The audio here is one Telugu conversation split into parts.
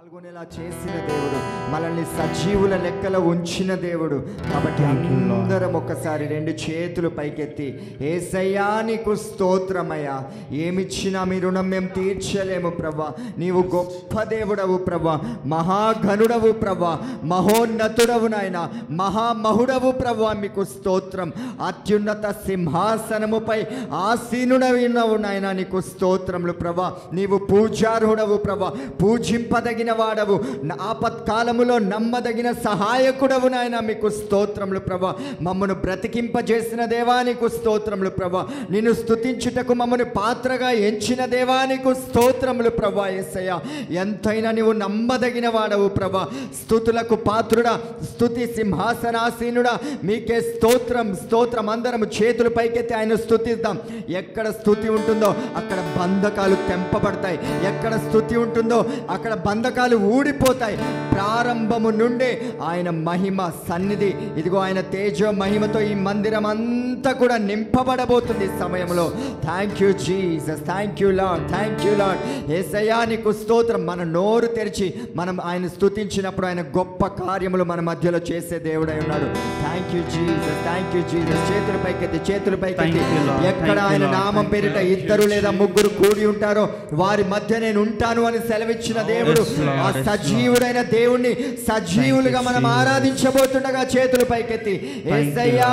పాల్గొనేలా చేసిన దేవుడు, మనల్ని సజీవుల లెక్కలో ఉంచిన దేవుడు. కాబట్టి అందరం ఒక్కసారి రెండు చేతులు పైకెత్తి, యేసయ్యా నీకు స్తోత్రమయ్యా, ఏమిచ్చినా మీ రుణం మేము తీర్చలేము ప్రభా. నీవు గొప్ప దేవుడవు ప్రభా, మహాఘనుడవు ప్రభా, మహోన్నతుడవు నాయన, మహామహుడవు ప్రభా. మీకు స్తోత్రం. అత్యున్నత సింహాసనముపై ఆసీనుడవు నాయన, నీకు స్తోత్రములు ప్రభా. నీవు పూజార్హుడవు ప్రభా, పూజింపదగిన వాడవు, ఆపత్కాలములో నమ్మదగిన సహాయకుడవు నాయన. మీకు స్తోత్రములు ప్రభా. మమ్మను బ్రతికింపజేసిన దేవానికి స్తోత్రములు ప్రభా. నిన్ను స్తుతించుటకు మమ్మను పాత్రగా ఎంచిన దేవానికి స్తోత్రములు ప్రభా. యేసయ్యా, ఎంతైనా నీవు నమ్మదగిన వాడవు ప్రభా. స్తుతులకు పాత్రుడా, స్తుతి సింహాసనాసీనుడా, మీకే స్తోత్రం స్తోత్రం. అందరం చేతులు పైకెత్తి ఆయన స్తుతిద్దాం. ఎక్కడ స్తుతి ఉంటుందో అక్కడ బంధకాలు తెంపబడతాయి, ఎక్కడ స్తుతి ఉంటుందో అక్కడ బంధకాలు ఊడిపోతాయి. ప్రారంభము నుండి ఆయన మహిమ సన్నిధి, ఇదిగో ఆయన తేజో మహిమతో ఈ మందిరం అంతా కూడా నింపబడబోతుంది ఈ సమయంలో. Thank you Jesus, thank you Lord, thank you Lord. యేసయ్యా నీకు స్తోత్రం. మన నోరు తెరిచి మనం ఆయన స్తుతించినప్పుడు ఆయన గొప్ప కార్యములు మన మధ్యలో చేసే దేవుడై ఉన్నాడు. Thank you Jesus, thank you Jesus. చేతుల పైకెత్తి, చేతుల పైకెత్తి. ఎక్కడ ఆయన నామం పేరిట ఇద్దరు లేదా ముగ్గురు కూడి ఉంటారో వారి మధ్య నేను ఉంటాను అని సెలవిచ్చిన దేవుడు. ఆ సజీవుడైన దేవుణ్ణి సజీవులుగా మనం ఆరాధించబోతుండగా చేతులు పైకెత్తి, యేసయ్యా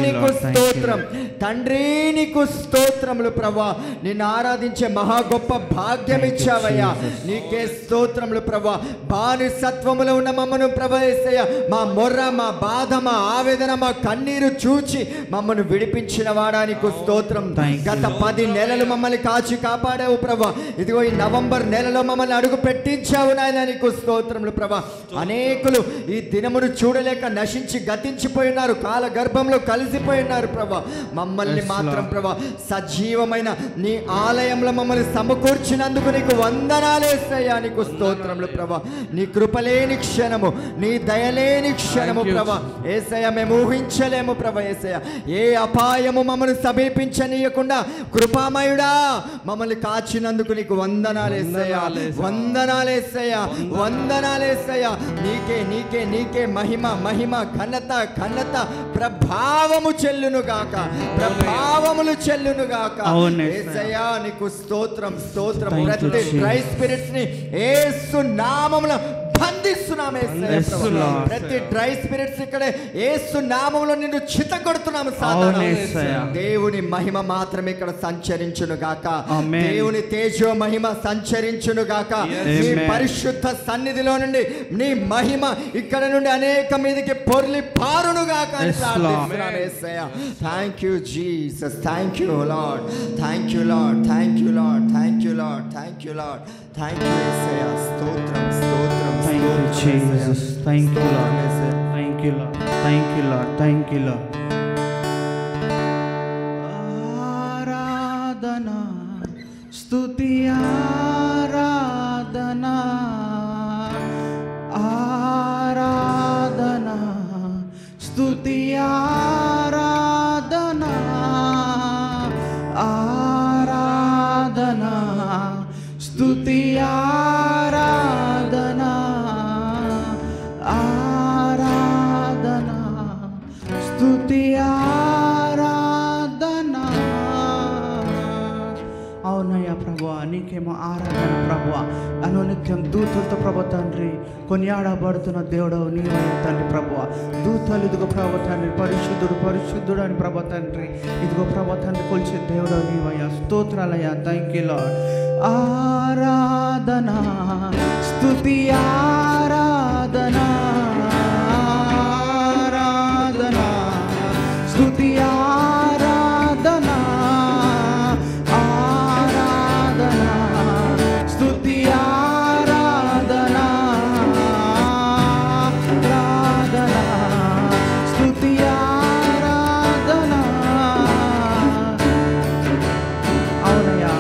నీకు స్తోత్రం, తండ్రి నీకు స్తోత్రములు ప్రభా. నిన్ను ఆరాధించే మహా గొప్ప భాగ్యం ఇచ్చావయ్యా, నీకే స్తోత్రములు ప్రభా. బానిసత్వములో ఉన్న మమ్మను ప్రభా యేసయ్యా, మా మొర్ర, మా బాధ, మా ఆవేదన, మా కన్నీరు చూచి మమ్మను విడిపించిన వాడా నీకు స్తోత్రం. గత 10 నెలలు మమ్మల్ని కాచి కాపాడావు ప్రభా. ఇదిగో ఈ నవంబర్ నెలలో మమ్మల్ని అడుగు పెట్టించావు నాయన, నీకు స్తోత్రములు ప్రభా. అనేకులు ఈ దినమును చూడలేక నశించి గతించిపోయి ఉన్నారు, కాల గర్భంలో కలిసిపోయి ఉన్నారు ప్రభా. మమ్మల్ని మాత్రం ప్రభా సజీవమైన నీ ఆలయంలో మమ్మల్ని సమకూర్చినందుకు నీకు వందనాలేసయ్యా, నీకు స్తోత్రములు ప్రభా. నీ కృపలేని క్షణము, నీ దయలేని క్షణము ప్రభా యేసయ్యా మేము ఊహించలేము ప్రభా. యేసయ్యా, ఏ అపాయము మమ్మల్ని సమీపించనీయకుండా కృపామయుడా మమ్మల్ని కాచినందుకు నీకు వందనాలేసయ్యా, వందనాలేసయ్యా, వందనాలేసయ్యా. నీకే నీకే నీకే మహిమ మహిమ ఘనత ఘనత ప్రభావము చెల్లునుగాక, ప్రభావములు చెల్లునుగాక. యేసయ్యా నీకు స్తోత్రం స్తోత్రం. ప్రతి డ్రై స్పిరిట్స్ ని యేసు నామములో బంధిస్తున్నాము. ప్రతి డ్రై స్పిరిట్స్ ఇక్కడ యేసు నామములో నిన్ను చితగొడుతున్నాము. దేవుని మహిమ మాత్రమే ఇక్కడ సంచరించును గాక, దేవుని తేజో మహిమ సంచరించును గాక. నీ పరిశుద్ధ సన్నిధిలో నుండి నీ మహిమ ఇక్కడ నుండి అనేక మీదకి పొర్లి పారును గాక అని ప్రార్థిస్తున్నాము యేసయ్యా. Thank you Jesus, thank you Lord, thank you Lord, thank you Lord, thank you Lord, thank you Lord, thank you యేసయ్యా. స్తోత్రం స్తోత్రం. Thank you Jesus, thank you Lord, thank you Lord, thank you Lord, thank you Lord. ఆరాధనా స్తుతి ఆరాధనా, ఆరాధనా స్తుతి ఆరాధనా, ఆరాధనా స్తుతి ఆరాధనా, ఆరాధనా స్తుతి ఆరాధనా. అవునయ్యా ప్రభువా, నీకేమో ఆరాధన ప్రభువా. అనునిత్యం దూతలతో ప్రభు తండ్రి కొనియాడబడుతున్న దేవుడవు నీవయ్యా తండ్రి ప్రభువా. దూతలు ఇదిగో ప్రభు తండ్రి పరిశుద్ధుడు పరిశుద్ధుడు అని ప్రభు తండ్రి ఇదిగో ప్రభు తండ్రి కొలిచే దేవుడవు నీవయ్యా. స్తోత్రాలయ్యా, థ్యాంక్ యూ లార్డ్. ఆరాధనా స్తుతి ఆరాధనా, ఆరాధనా స్తుతి ఆరాధనా, ఆరాధనా స్తుతి ఆరాధనా, ఆరాధనా స్తుతి ఆరాధనా. అవునయ్యా,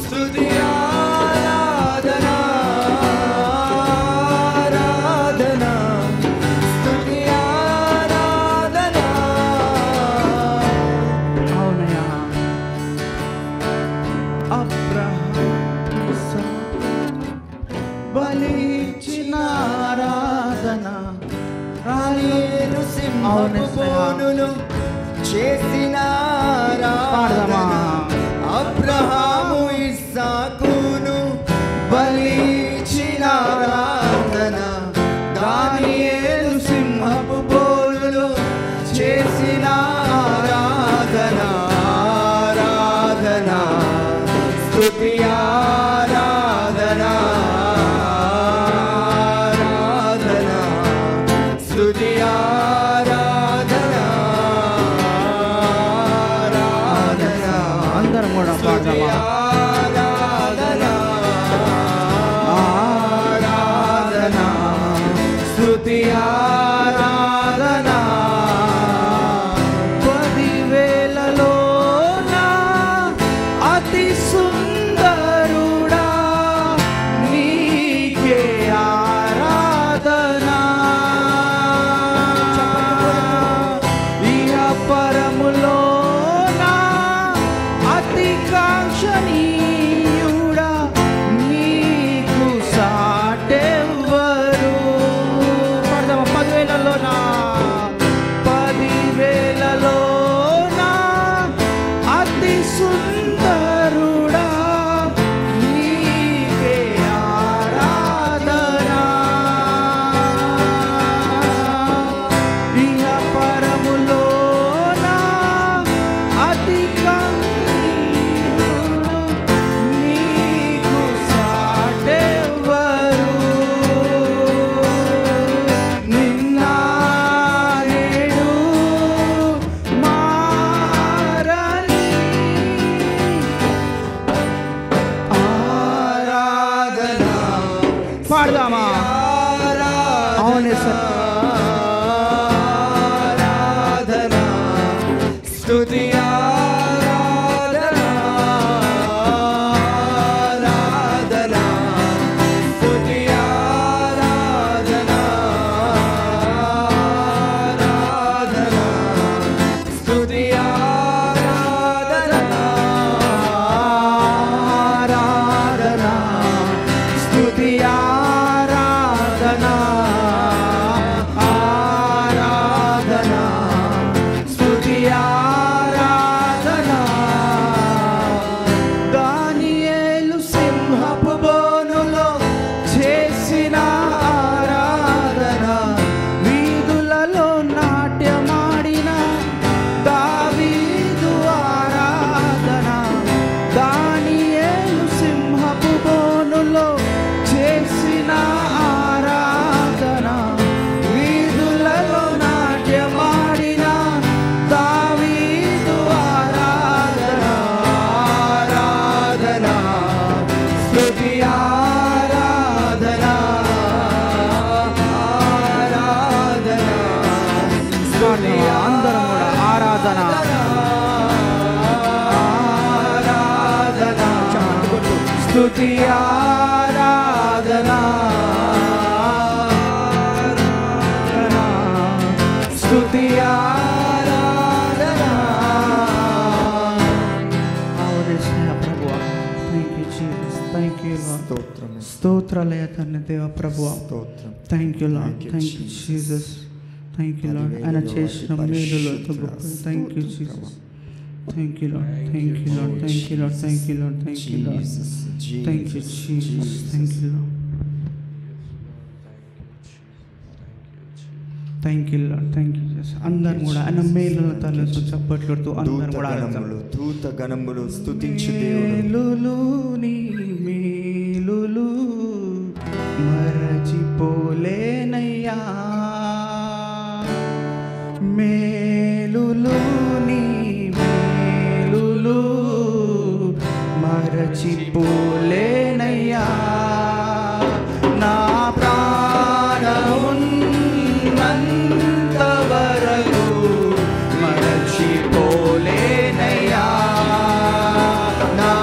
స్తుతి ఆరాధన ఆరాధన స్తుతి ఆరాధన. అవునయ్యా, అబ్రహాము బలిచ్చిన ఆరాధన రాలేరు సింహపుబోనులు చేసిన ఆరాధన. అబ్రహాము ఇస్సాకును బలిచ్చిన ఆరాధన. దానియేలు సింహపు బోనులు చేసిన ఆరాధన ఆరాధన స్తుతి ఆరాధన ఆరాధన స్తుతి ఆరాధన ఆరాధన. అందరం కూడా పాడదామా? ఆరాధన ఆరాధన స్తుతి ఆరాధన. 10,000లోన అతి సుందరుడా నీకే ఆరాధన. ఇహ పరములోన అతి కాంక్షణీయుడా నీకు సాటెవ్వరు. పడదామా? 10,000లోన 10,000లోన అతి సుందరుడా నీకే ఆరాధన. ఇహ పరములోన అతి కాంక్షణీయుడు నీకు సాటెవ్వరు. నిన్న నేడు మారని ఆరాధన పాడదామా? అవునే సార్. ఆరాధన స్తుతి ఆరాధన ఆరాధన స్తుతి ఆరాధన ఆరాధన స్తుతి ఆరాధన ఆరాధన స్తుతి ఆరాధన ఆరాధన స్తుతి ఆరాధన. దానియేలు సింహపు బోనులో చేసిన ఆరాధన. వీధులలో నాట్యమాడిన దావీదు ఆరాధన. దానియేలు సింహపు బోనులో చేసిన ఆరాధన. వీధులలో నాట్యమాడిన దావీదు ఆరాధన ఆరాధన స్తుతి ఆరాధన ఆరాధన స్తుతి అందరం కూడా ఆరాధన ఆరాధన స్తుతి ఆరాధన స్తుతి ఆరాధన. అవునేసయ్య ప్రభువా. Thank you Jesus. Thank you Lord. స్తోత్రాలయ తండ్రి దేవ ప్రభువా. Thank you Lord. Thank you Jesus. Thank you Lord. ఆయన చేసిన మేలులతో గొప్ప. Thank you Jesus. Thank you Lord. Thank you Lord. Thank you Lord. Thank you Lord. Thank you Lord. Thank you Jesus. Thank you Lord. Thank you Lord. Thank you Jesus. అందరం కూడా ఆయన మేలుల తలతో చప్పట్లతో అందరం కూడా దూత గణములు స్తుతించు దేవుడు. మేలులు నీ మేలులు మరచిపోలేనయ్యా. మేలులు నీ మేలులు మరచిపోలేనయ్యా. నా ప్రాణమున్నంత వరకు మరచిపోలేనయ్యా. నా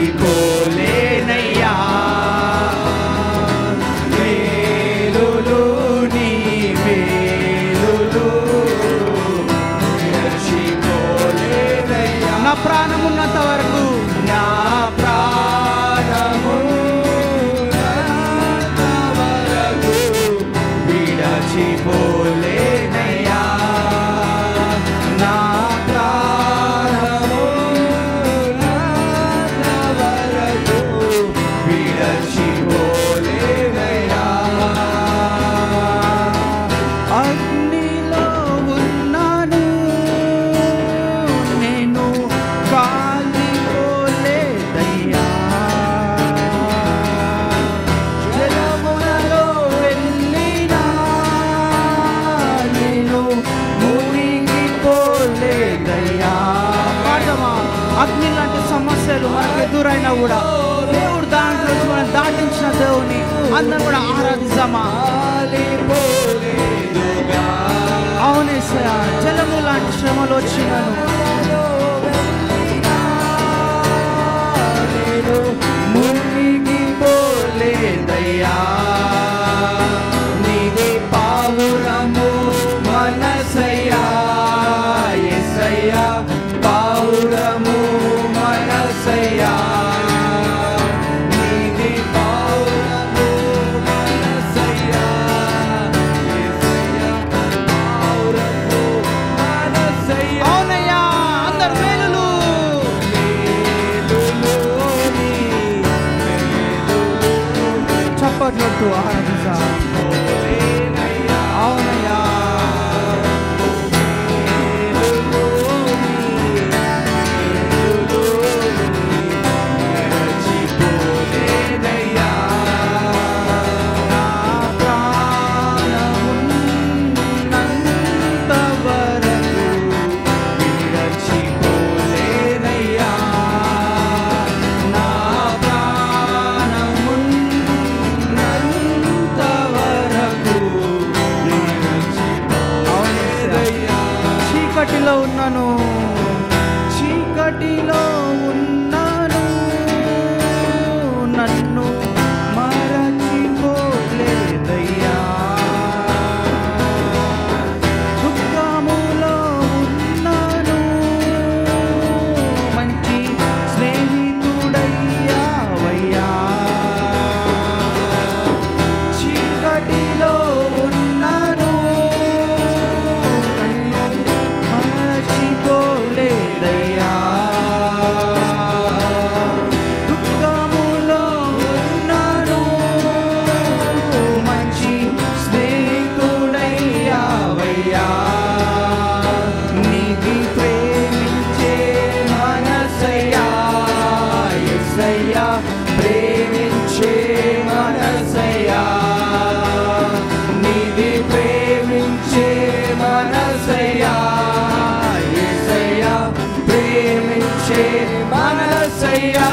విడచిపోలేనయ్యా మేలులు నీ మేలులు విడచిపోలేనయ్యా నా ప్రాణమున్నంత వరకు నా ప్రాణమున్నంత వరకు విడచిపోలేనయ్యా నా ప్రాణమున్నంత వరకు విడచిపోలేనయ్యా అగ్నిలో ఉన్నాను నేను కాలిపోలేదయ్యా జలములలో వెళ్ళినా నేను మునిగిపోలేదయ్యా పాడమా అగ్ని లాంటి సమస్యలు మనకు ఎదురైనా కూడా దేవుడు దాంట్లో మనం దాటించిన దేవుని అందరం కూడా ఆరాధిస్తామా అవునేసయ్యా జలము లాంటి శ్రమలు వచ్చినాను మునిగిపోలేదయ్యా నీది పావురము మనసయ్యా యేసయ్యా పావురము మనసయ్యా నీది పావురము మనసయ్యా యేసయ్యా పావురము మనసయ్యా అవునయ్యా అందరు మేలులు చప్పట్లతో ఆరాధించా అవునయ్యా విడచిపోలేనయ్యా నా ప్రాణమున్నంత వరకు విడచిపోలేనయ్యా నా ప్రాణమున్నంత వరకు విడచిపోలేనయ్యా చీకటిలో ఉన్నాను చీకటిలో ఉన్నాను నన్ను మరచిపోలేదయ్యా దుఃఖములో ఉన్నాను మంచి స్నేహితుడయ్యావయ్యా చీకటిలో ఉన్నాను మరచిపోలేదయ్యా దుఃఖములో ఉన్నాను మంచి స్నేహితుడయ్యావయ్యా నీది ప్రేమించే మనసయ్యా యేసయ్యా ప్రేమించే మనసయ్యా నీది ప్రేమించే మనసయ్యా యేసయ్యా ప్రేమించే మనసయ్యా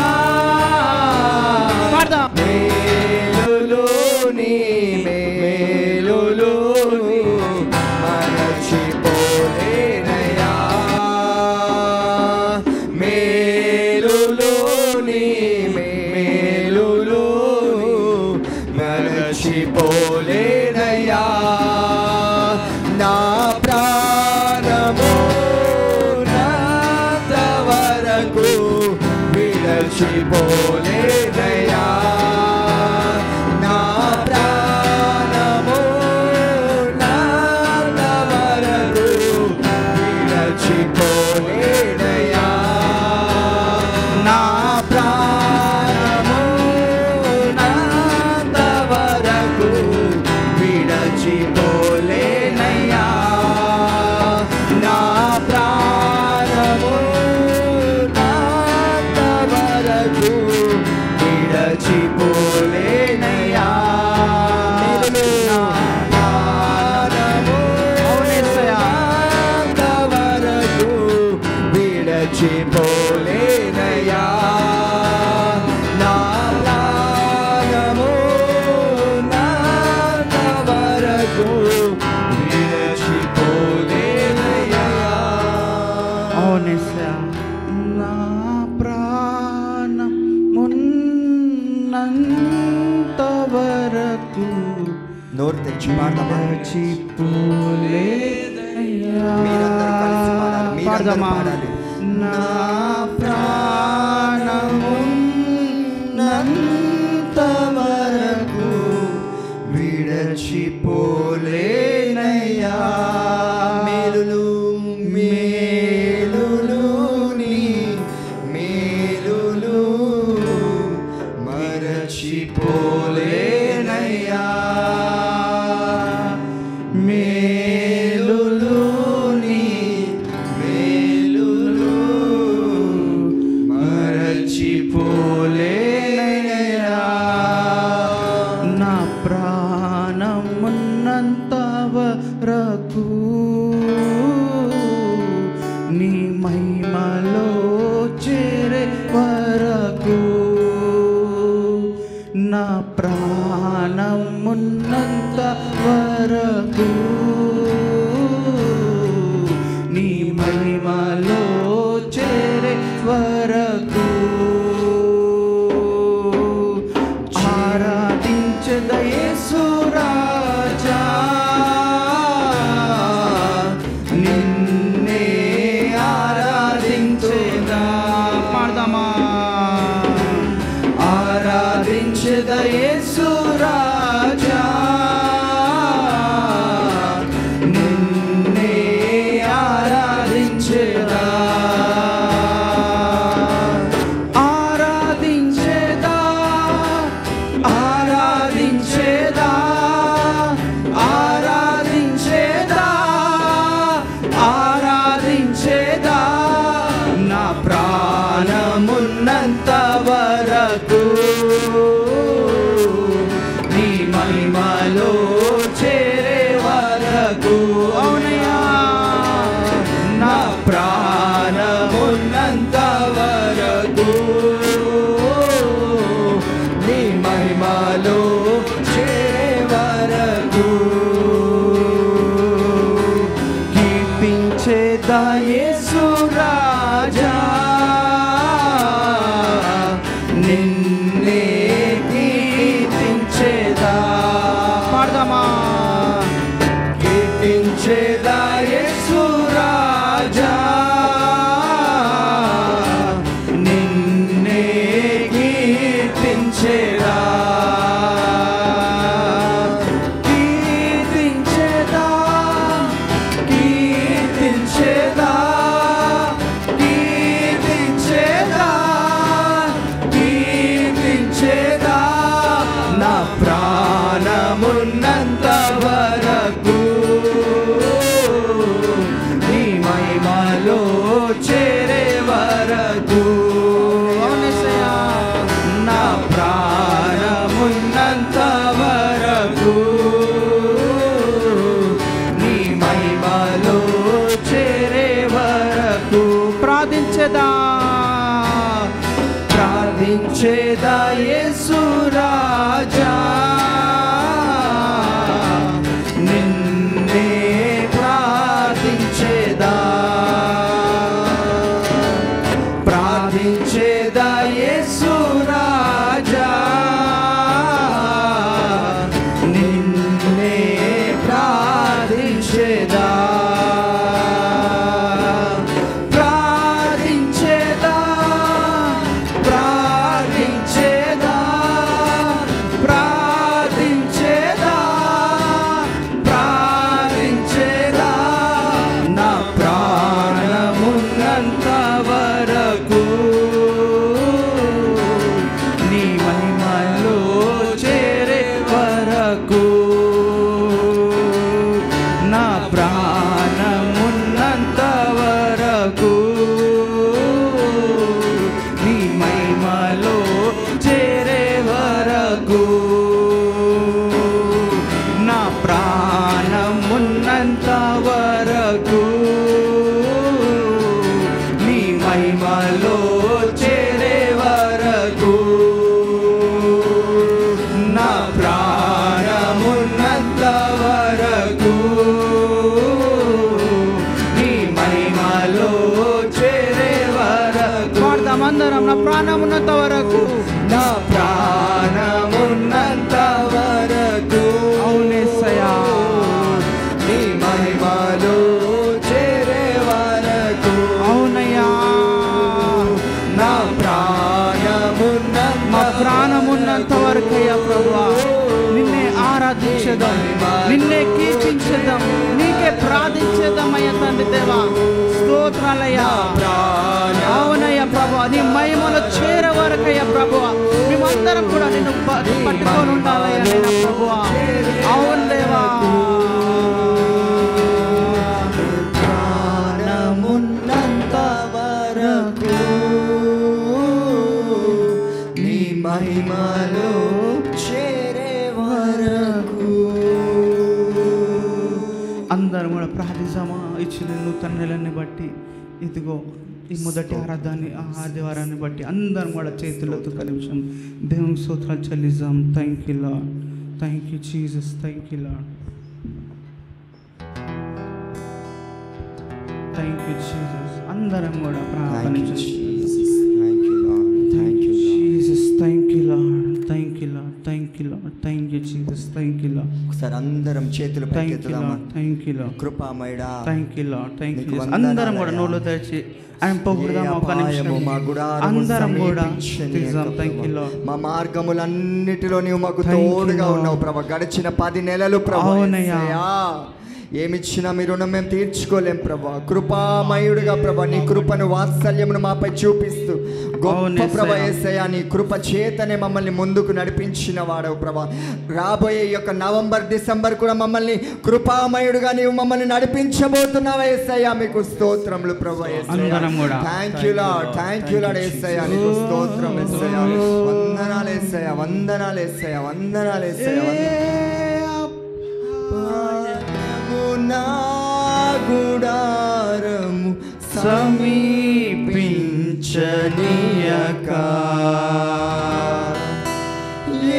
మేలులు నీ మేలులు మరచిపోలేనయ్యా మేలులు నీ మేలులు మరచిపోలేనయ్యా నా ప్రాణము నాంత వరకు విడచిపోలేనయ్యా నా ప్రాణము నాంత వరకు విడచిపోలేనయ్యా నా ప్రాణము నాంత వరకు విడచిపోలేనయ్యా నా ప్రాణము నాంత వరకు విడచి ఉన్నంతవరకు నోరు తెచ్చి పాడదామా? మరచిపోలేదయ్యా. మీరందరూ కలిసి పాడాలి. మీరందరూ పాడదామా? పాడాలి. నా ప్రాణమున్నంతవరకు విడచిపోలేనయ్యా. మేలులు మేలులు నీ మేలులు మరచిపోలేనయ్యా. మేలులు నీ మేలులు మరచిపోలేనయ్యా. నా ప్రాణమున్నంత వరకు నీ మహిమలో చేరే వరకు నా ప్రాణమున్నంత వరకు నీ మహిమలో చేరే వరకు ఆరాధించద యేసు రాజా. నిన్నే ఆరాధించేదా. పాడదామా? ఆరాధించద యేసు రాజా. నిన్నే ఆరాధించేదా. ఆరాధించేదా ఆరాధించేదా ఆరాధించేదా ఆరాధించేదా. నా ప్రాణమున్నంత వరకు నీ మహిమలో చేరే వరకు. అవునయ్యా. నా ప్రాణమున్నంత వరకు నీ మహిమలో చేరే వరకు కీర్తించేదా యేసు రాజా. నిన్నే కీర్తించేదా. పాడదామా? కీర్తించేదా యేసు రాజా. నిన్నే కీర్తించేదా. కీర్తించేదా కీర్తించేదా కీర్తించేదా కీర్తించేదా. నా ప్రాణమున్నంత వరకు నీ మహిమలో చేరే వరకు. అవునేసయ్యా. నా ప్రాణమున్నంత వరకు నీ మహిమలో చేరే వరకు ప్రార్థించేదా ప్రార్థించేదా యేసు రాజా. నిన్నే ప్రార్థించేదా ప్రార్థించేదా యేసు రాజా. నిన్నే ప్రార్థించేదా ప్రార్థించేదా ప్రార్థించేదా ఉన్నంత వరకయ్యా ప్రభువా నిన్నే ఆరాధించేదాం, నిన్నే కీర్తించేదాం, నీకే ప్రార్థించేదామయ్యా తండ్రి దేవా. స్తోత్రాలయ్యా. అవునయ్యా ప్రభువా, నీ మహిమలో చేరే వరకయ్యా ప్రభువా మేమందరం కూడా నిన్ను పట్టుకొని ఉండాలయ్యా నేను ప్రభువా. అవును దేవా. ప్రాణమున్నంత వరకు నీ మహిమలో చేరే వరకు అందరం కూడా ప్రార్థిస్తామా. ఇచ్చిన నూతన నెలని బట్టి ఇదిగో ఈ మొదటి ఆదివారాన్ని బట్టి అందరం కూడా చేతులతో నిమిషం దేవుని స్తోత్రాలు చెల్లిద్దాం. Thank you Lord, thank you Jesus, thank you Lord, thank you Jesus. అందరం కూడా ప్రార్థన Jesus, thank you Lord, thank you Lord, thank you Lord, thank you Jesus, thank you Lord. ఒకసారి అందరం చేతులు పైకెత్తుదామా. థ్యాంక్ యూ లార్డ్, కృపామయుడా, thank you Lord, thank you. అందరం కూడా నోళ్ళు తెరిచి ఆయన పొగుడుదాం ఒక నిమిషం. అందరం కూడా థ్యాంక్ యూ లార్డ్. మా మార్గములన్నిటిలో నీవు మాకు తోడుగా ఉన్నావు ప్రభా. గడిచిన 10 నెలలు ప్రభా ఏమిచ్చినా మీ రుణం మేము తీర్చుకోలేం ప్రభా. కృపామయుడిగా ప్రభా నీ కృపను వాత్సల్యమును మాపై చూపిస్తూ గొప్ప ప్రభా యేసయ్యా నీ కృప చేతనే మమ్మల్ని ముందుకు నడిపించిన వాడవు ప్రభా. రాబోయే ఈ యొక్క నవంబర్ డిసెంబర్ కూడా మమ్మల్ని కృపామయుడుగా నీవు మమ్మల్ని నడిపించబోతున్నావా యేసయ్యా. మీకు స్తోత్రములు ప్రభా యేసయ్యా. Thank you Lord, thank you Lord యేసయ్యా. నీకు స్తోత్రం యేసయ్యా. వందనాలు యేసయ్యా, వందనాలు యేసయ్యా, వందనాలు యేసయ్యా. నా గుడారము సమీపించనీయక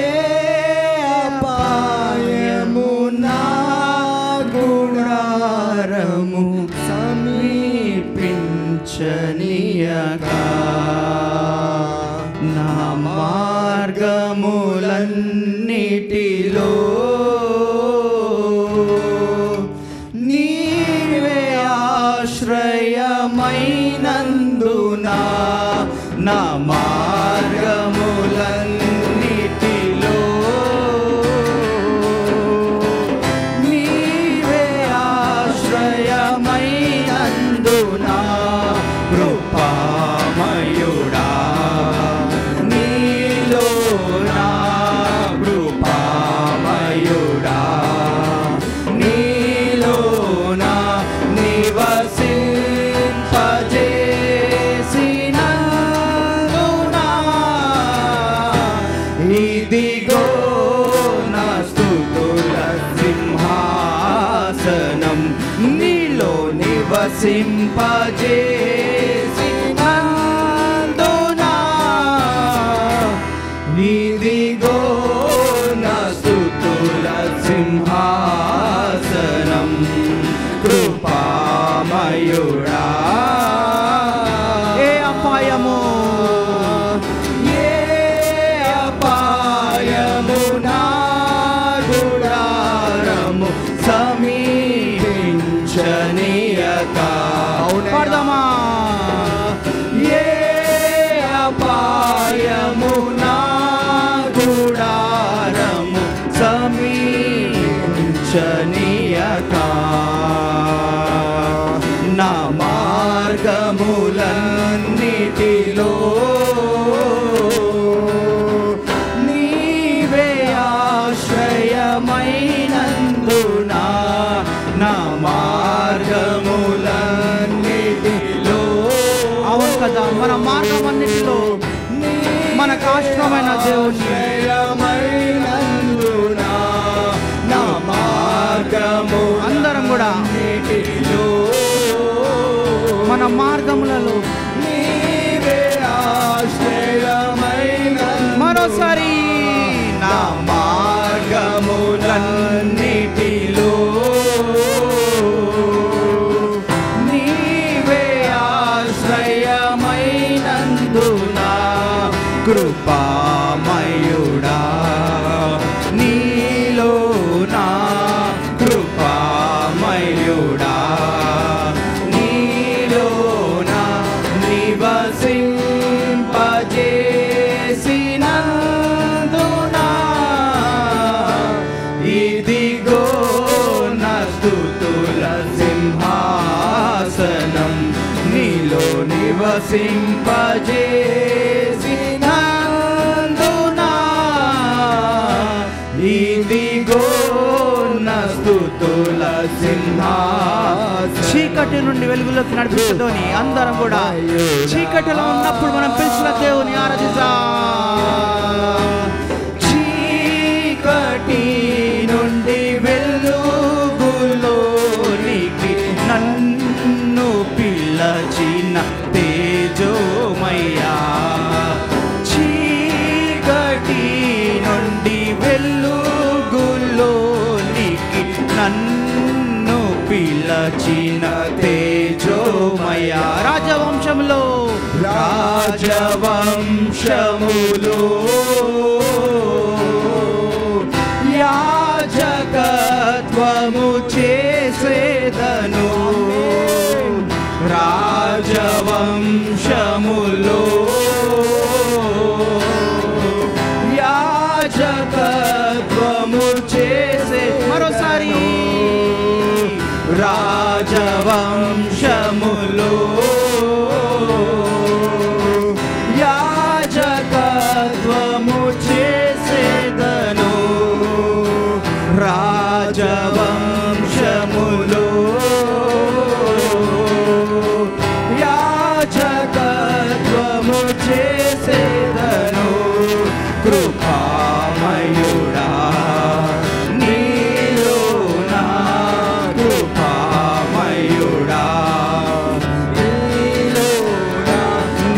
ఏ అపాయము నా గుడారము సమీపించనీయక నా మార్గములన్నిటిలో ఆశ్రయమైనందున నా మార్గములన్నిటిలో నీవే ఆశ్రయమైనందున కృపామయుడా నీలో నా కృపామయుడా నీలో నా ఇదిగో నా స్తుతుల సింహాసనం నీలో నివసింపజేసినందునా. ఇదిగో నా స్తుతుల సింహాసనం కృపామయుడా. ఏ అపాయము సమీపించనీయక పడదామా. ఏ అపాయము నా గుడారము సమీపించనీయక నా మార్గములన్నిటిలో నీవే ఆశ్రయమైనందున నా మార్గములన్నిటిలో. అవును కదా, మన మార్గం అన్నిటిలో మనకు ఆశ్రయమైన దేవుడు నా మార్గము. అందరం కూడా మన మార్గములలో నీవే ఆశ్రయమైన. మరోసారి నా మార్గములన్నిటిలో నీవే ఆశ్రయమైనందున కృపామయుడా నీలో నా కృపామయుడా నీలో నా నివసింపజేసినందున నివసింపజేసినందునా ఇదిగో నా స్తుతుల సింహాసనం. చీకటి నుండి వెలుగులోకి నడిపించదోని అందరం కూడా చీకటిలో ఉన్నప్పుడు మనం పిలిచిన దేవుని ఆరాధిద్దాం. చీకటి నుండి వెలుగులోనికి నన్ను పిలచిన తేజోమయ్యా. చీకటి నుండి వెలుగులోనికి నన్ను పిలచిన తేజోమయ్యా. రాజవంశములో యాజకత్వము చేసేదను. రాజవంశములో యాజకత్వము చేసే మరోసారి రాజవంశములో యాజకత్వము చేసేదను. రాజవంశములో యాజకత్వము చేసేదను. కృపామయుడా నీలోనా, కృపామయుడా నీలోనా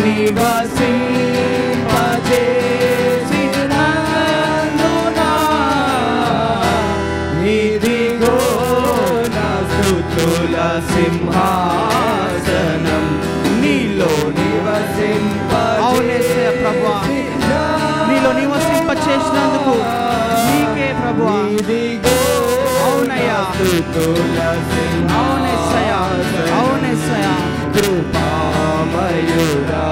నివసింపజేసినందునా ఇదిగో నా స్తుతుల సింహాసనం. నీలో నీలో నివసింపచేసినందుకు నీకే ప్రభువా. అవునయ్యా, అవునయ్యా, అవునయ్యా. కృపామయుడా.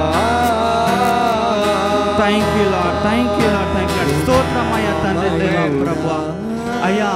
Thank you Lord, thank you Lord, thank you Lord. స్తోత్రమయ్యా తండ్రి దేవా ప్రభువా. అయ్యా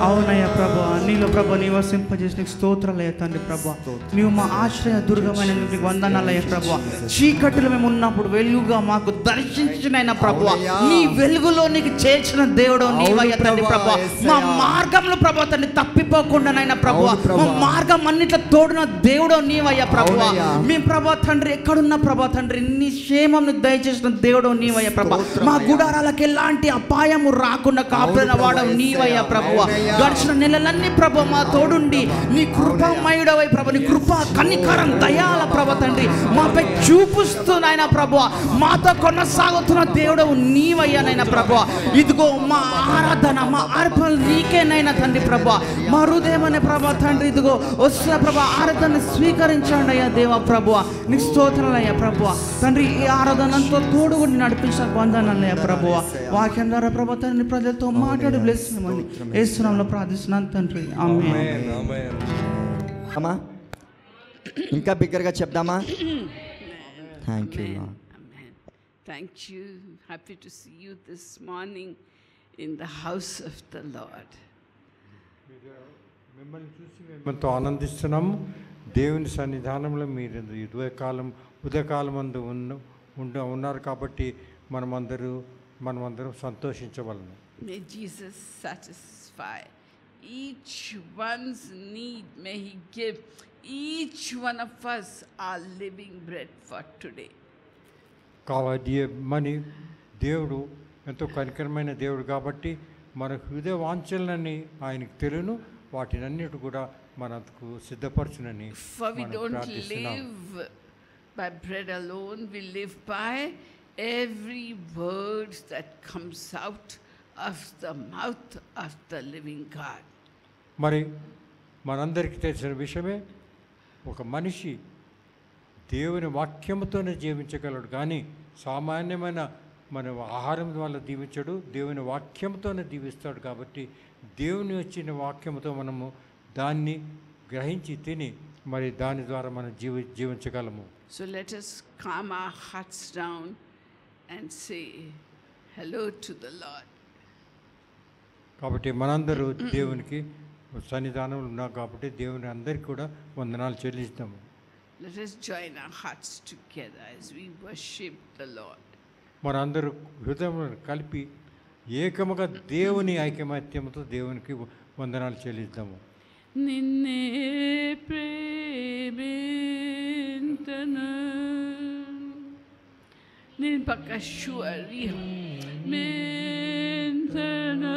అవునయ్యా ప్రభా, నీలో ప్రభా నివసింపజేసిన స్తోత్రాలయ్యా తండ్రి ప్రభా. నీవు మా ఆశ్రయ దుర్గమైన నీకు వందనాలయ్యా ప్రభా. చీకటిలో మేము ఉన్నప్పుడు వెలుగుగా మాకు దర్శించిన ప్రభా, నీ వెలుగులో నీకు చేర్చిన దేవుడు నీవయ్యా తండ్రి ప్రభా. మా మార్గంలో ప్రభా తండ్రి తప్పిపోకుండానైనా ప్రభా, మా మార్గం అన్నిట్లో తోడిన దేవుడు నీవయ్యా ప్రభా. మేము ప్రభా తండ్రి ఎక్కడున్నా ప్రభా తండ్రి నీ క్షేమం దయచేసిన దేవుడు నీవయ్యా ప్రభా. మా గుడారాలకు ఎలాంటి అపాయము రాకుండా కాపాడిన వాడు నీవయ్యా ప్రభువా. గడిచిన నెలలన్నీ ప్రభు మా తోడుండి నీ కృపామయుడవై ప్రభు, నీ కృపా కనికరం దయాల ప్రభు తండ్రి మాపై చూపిస్తున్నాయన ప్రభు. మాతో కొనసాగుతున్న దేవుడవు నీవయ్యానైనా ప్రభు. ఇదిగో మా ఆరాధన మా అర్పణలు నీకేనైనా తండ్రి ప్రభు. మా హృదయం అనే ప్రభు తండ్రి ఇదిగో వస్తున్న ప్రభు ఆరాధన స్వీకరించండి అయ్యా దేవా ప్రభు. నీ స్తోత్రాలయ్యా ప్రభు తండ్రి. ఈ ఆరాధనంతో తోడుగుండి నడిపించిన వందనాలయ్యా ప్రభు. వాక్యం ద్వారా ప్రభు తండ్రి ప్రజలతో మాట్లాడి బ్లెస్ చేయమని యేసునామములో ప్రార్థిస్తున్నాను తండ్రి, ఆమేన్. అమ్మా ఇంకా బిగ్గరగా చెప్దామా? Thank you. Thank you. Happy to see you this morning in the house of the Lord. మిమ్మల్ని చూసి మేము ఎంతో ఆనందిస్తున్నాము. దేవుని సన్నిధానంలో మీరు ఉదయకాలం అందు ఉన్నారు కాబట్టి మనమందరం సంతోషించవలను. May Jesus satisfy each one's need. May He give each one of us our living bread for today. మని దేవుడు ఎంతో కనికరమైన దేవుడు కాబట్టి మన హృదయ వాంఛలన్నీ ఆయనకు తెలును, వాటినన్నిటి కూడా మనకు సిద్ధపరచునని For we don't live by bread alone, we live by every word that comes out of the mouth of the living God. మరి మనందరికీ తెలిసిన విషయమే, ఒక మనిషి దేవుని వాక్యముతోనే జీవించగలడు కానీ సామాన్యమైన మన ఆహారం వల్ల దీవించడు, దేవుని వాక్యంతోనే దీవిస్తాడు. కాబట్టి దేవుని వచ్చిన వాక్యంతో మనము దాన్ని గ్రహించి తిని మరి దాని ద్వారా మనం జీవించగలము. So let us calm our hearts down and say hello to the Lord. కాబట్టి మనందరూ దేవునికి సన్నిధానంలో ఉన్నాం కాబట్టి దేవుని అందరికీ కూడా వందనాలు చెల్లిస్తాము. Let us join our hearts together as we worship the Lord. మనందరూ హృదయం కలిపి ఏకముగా దేవుని ఐకమత్యంతో దేవునికి వందనాలు చెల్లిద్దాము. నిన్నే ప్రేమింతును నిన్ పక్కశ్వరి మింతును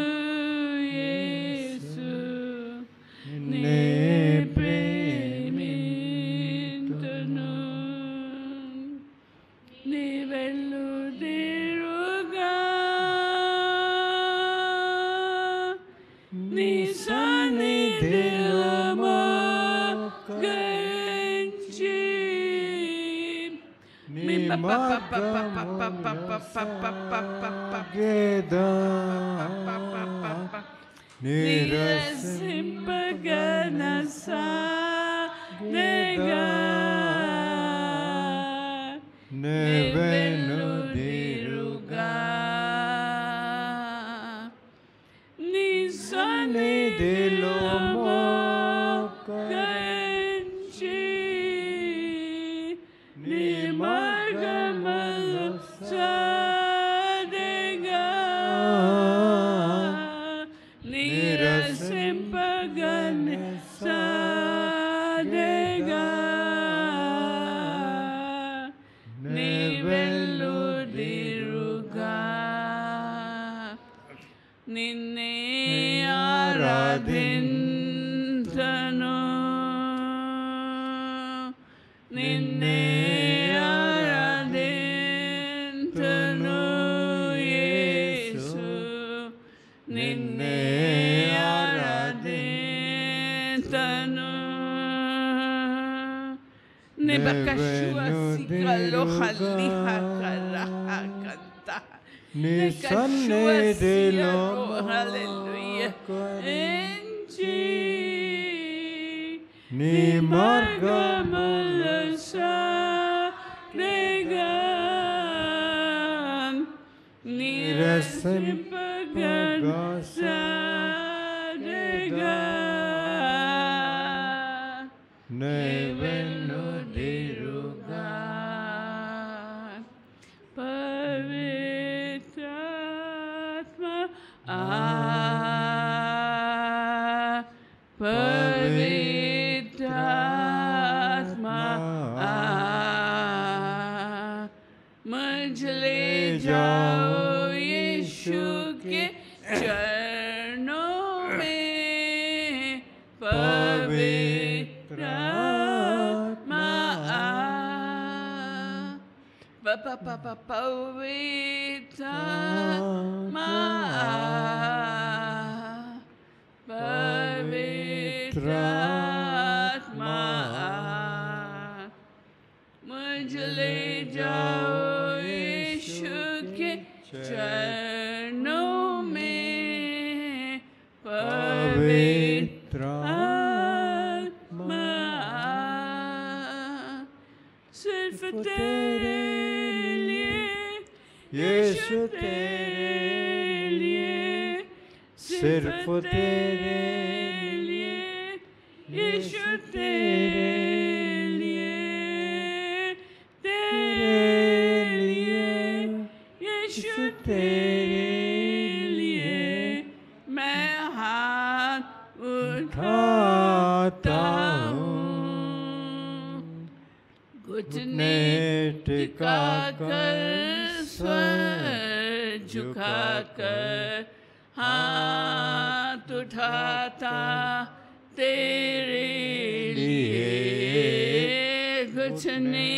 యేసు నిన్నే ప్రేమింతును నీ వెల్లుదిరుగా నీ సన్నిధిలో మోకరించి నీ మార్గముగేదా నిరసింపగనసాగా నెవెనుదిరుగా నీ సన్నిధిలో మోకరించి నీ మార్గమును సాగగా నిరసింపగనసాగా నీ వెల్లుదిరుగా నిన్నే ఆరాధింతును నిన్నే ఆరాధింతును యేసు నిన్నే ఆరాధింతును నీ సన్నిధిలో నీ మార్గములు సాగగా నిరసింపగనసాగా నెవెనుదిరుగా పవిత్రాత్మ पवित्रात्मा मुझ ले जाओ यीशु के चरणों में पवित्रात्मा पवित्रात्मा पवित्रात्मा मुझ ले जाओ यीशु के चरणों में पवित्रात्मा सिर्फ तेरे लिए यीशु तेरे लिए सिर्फ तेरे यीशु तेरे लिए यीशु तेरे लिए मैं हाथ उठाता हूँ घुटने टिका कर सर झुका कर हाथ उठाता तेरे लिए घुटने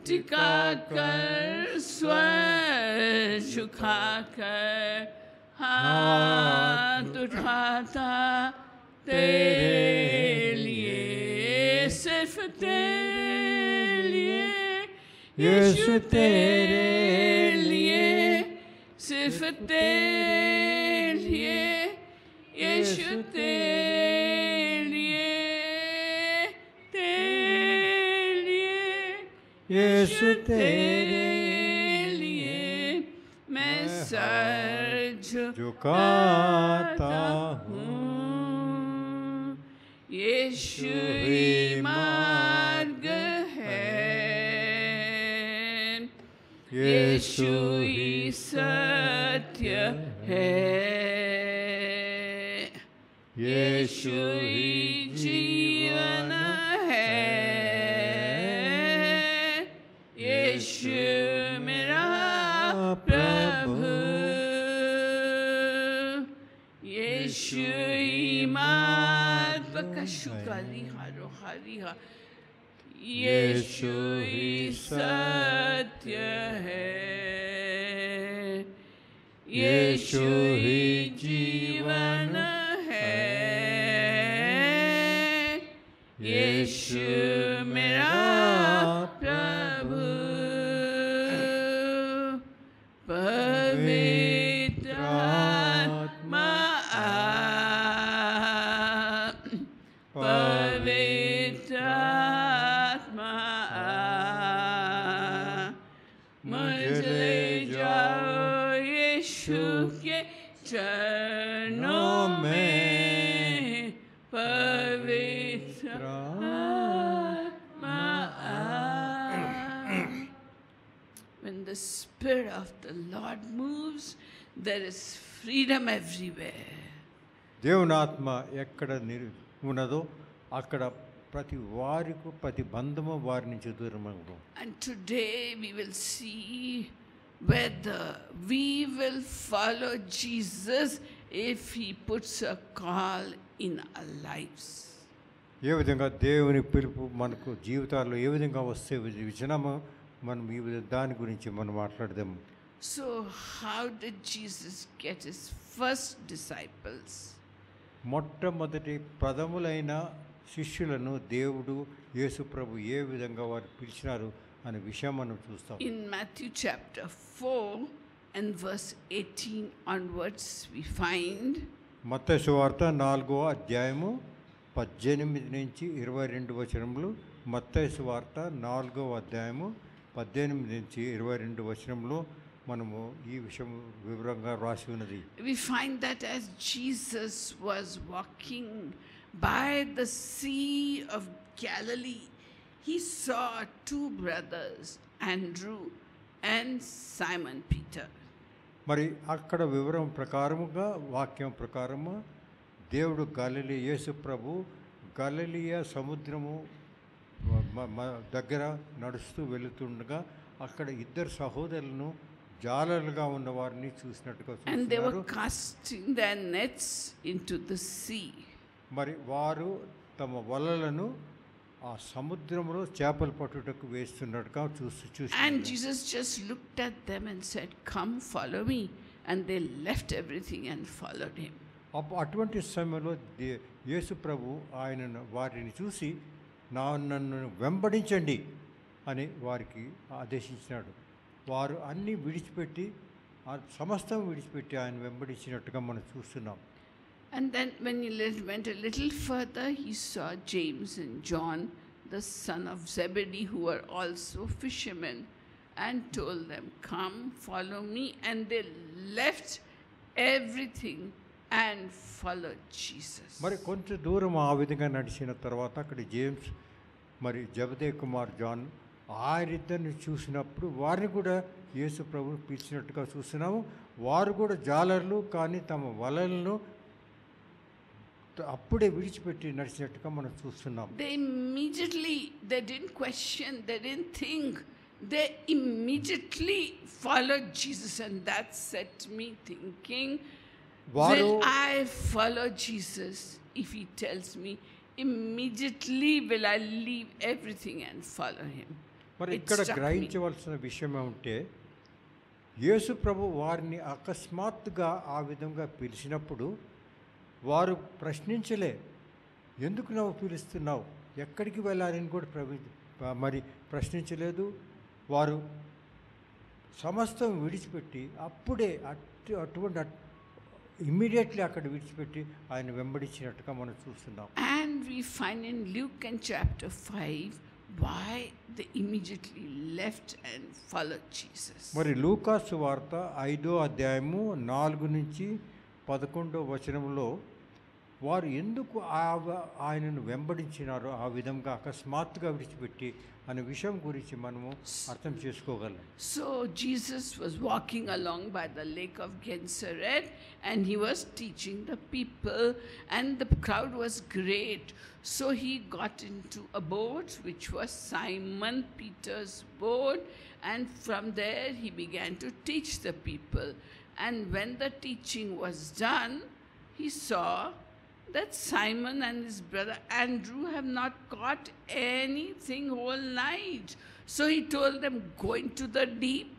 टिका कर स्वर झुका कर हाथ उठाता तेरे लिए सिर्फ तेरे लिए यीशु तेरे लिए सिर्फ तेरे लिए यीशु तेरे लिए यीशु तेरे लिए मैं सर झुकाता हूँ यीशु ही मार्ग यीशु ही सत्य है, यीशु ही जीवन है, यीशु मेरा प्रभु, यीशु ही मार्ग शुक्री हरो हरिहा, यीशु ही सत्य है, यीशु ही जीवन है, यीशु मेरा प्रभु, पवित्र आत्मा पवित्र आत्मा मुझे ले जाओ यीशु के चरणों में, पवित्र आत्मा। When the Spirit of the Lord moves, there is freedom everywhere. దేవుని ఆత్మ ఎక్కడ ఉన్నదో అక్కడ ప్రతి వారికి ప్రతి బంధము వారి నుంచి దూరమగు. And today we will see whether we will follow Jesus if he puts a call in our lives. ఏ విధంగా దేవుని పిలుపు మనకు జీవితాల్లో ఏ విధంగా వస్తే విజనము మనం ఈ దాని గురించి మనం మాట్లాడదాము. So how did Jesus get his first disciples? మొట్టమొదటి ప్రథములైన శిష్యులను దేవుడు యేసు ప్రభు ఏ విధంగా వారు పిలిచినారు అనే విషయం మనం చూస్తాం. In Matthew chapter 4 and verse 18 onwards we find మత్తయి సువార్త 4వ అధ్యాయము 18 నుంచి 22 వచనములు. మత్తయి సువార్త 4వ అధ్యాయము 18 నుంచి 22 వచనంలో మనము ఈ విషయం వివరంగా రాసి ఉన్నది. We find that as Jesus was walking by the Sea of Galilee, he saw two brothers, Andrew and Simon Peter. మరి అక్కడ వివరం ప్రకారముగా వాక్యం ప్రకారము దేవుడు యేసు ప్రభు గలిలయ సముద్రము దగ్గర నడుస్తూ వెళుతుండగా అక్కడ ఇద్దరు సహోదరులను జాలరులుగా ఉన్న వారిని చూసినట్టుగా చూస్తున్నారు. And they were casting their nets into the sea. మరి వారు తమ వలలను ఆ సముద్రంలో చేపలు పట్టుటకు వేస్తున్నట్టుగా చూసి And Jesus just looked at them and said, "Come, follow me." And they left everything and followed him. అటువంటి సమయంలో యేసు ప్రభు వారిని చూసి నన్ను వెంబడించండి అని వారికి ఆదేశించినాడు. వారు అన్నీ విడిచిపెట్టి సమస్తం విడిచిపెట్టి ఆయన వెంబడించినట్టుగా మనం చూస్తున్నాం. And then when he went a little further, he saw James and John, the son of Zebedee, who were also fishermen, and told them, "Come, follow me." And they left everything and followed Jesus. మరి కొంచెం దూరం ఆ విధంగా నడిచిన తర్వాత అక్కడ జేమ్స్ మరి జబదే కుమార్ జాన్ వారిద్దరిని చూసినప్పుడు వారిని కూడా యేసు ప్రభు పిలిచినట్టుగా చూస్తున్నాము. వారు కూడా జాలర్లు, కానీ తమ వలలను అప్పుడే విడిచిపెట్టి నడిచినట్టుగా మనం చూస్తున్నాం. They didn't question, they didn't think, they immediately followed Jesus, and that set me thinking, will I follow Jesus if he tells me? Immediately will I leave everything and follow him. మరి ఇక్కడ గ్రహించవలసిన విషయం ఏమంటే యేసు ప్రభు వారిని అకస్మాత్తుగా ఆ విధంగా పిలిచినప్పుడు వారు ప్రశ్నించలే, ఎందుకు నువ్వు పిలుస్తున్నావు, ఎక్కడికి వెళ్ళాలని కూడా మరి ప్రశ్నించలేదు. వారు సమస్తం విడిచిపెట్టి అప్పుడే అటువంటి ఇమ్మీడియట్లీ అక్కడ విడిచిపెట్టి ఆయన వెంబడించినట్టుగా మనం చూస్తున్నాం. And we find in Luke and chapter 5 why they immediately left and followed Jesus. మరి లూకా సువార్త 5వ అధ్యాయము 4 నుంచి 11వ వచనంలో వారు ఎందుకు ఆయనను వెంబడించినారో ఆ విధంగా అకస్మాత్తుగా విడిచిపెట్టి అనే విషయం గురించి మనము అర్థం చేసుకోగలం. So Jesus was walking along by the lake of Gennesaret and he was teaching the people and the crowd was great. So he got into a boat which was Simon Peter's boat, and from there he began to teach the people. And when the teaching was done, he saw that Simon and his brother Andrew have not caught anything whole night. So he told them, go into the deep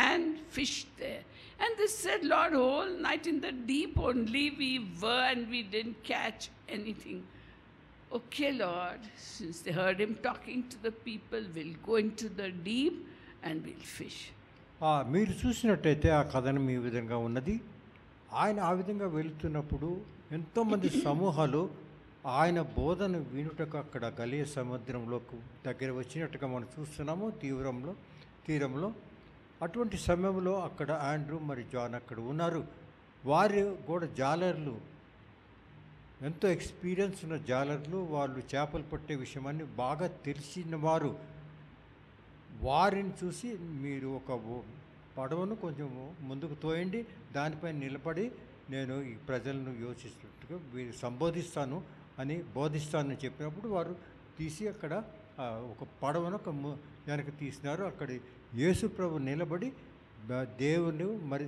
and fish there. And they said, Lord, whole night in the deep only we were and we didn't catch anything. Okay, Lord, since they heard him talking to the people, we'll go into the deep and we'll fish. మీరు చూసినట్టయితే ఆ కథనం ఈ విధంగా ఉన్నది. ఆయన ఆ విధంగా వెళుతున్నప్పుడు ఎంతోమంది సమూహాలు ఆయన బోధన వినుటకు అక్కడ గలియ సముద్రంలోకి దగ్గర వచ్చినట్టుగా మనం చూస్తున్నాము తీరంలో. అటువంటి సమయంలో అక్కడ ఆండ్రూ మరి జాన్ అక్కడ ఉన్నారు. వారు కూడా జాలర్లు, ఎంతో ఎక్స్పీరియన్స్ ఉన్న జాలర్లు. వాళ్ళు చేపలు పట్టే విషయమని బాగా తెలిసిన వారు. వారిని చూసి మీరు ఒక పడవను కొంచెం ముందుకు తోయండి, దానిపై నిలబడి నేను ఈ ప్రజలను యోచిస్తున్నట్టుగా వీరు సంబోధిస్తాను అని బోధిస్తానని చెప్పినప్పుడు వారు తీసి అక్కడ ఒక పడవను వెనక తీసినారు. అక్కడ యేసు ప్రభు నిలబడి దేవుని మరి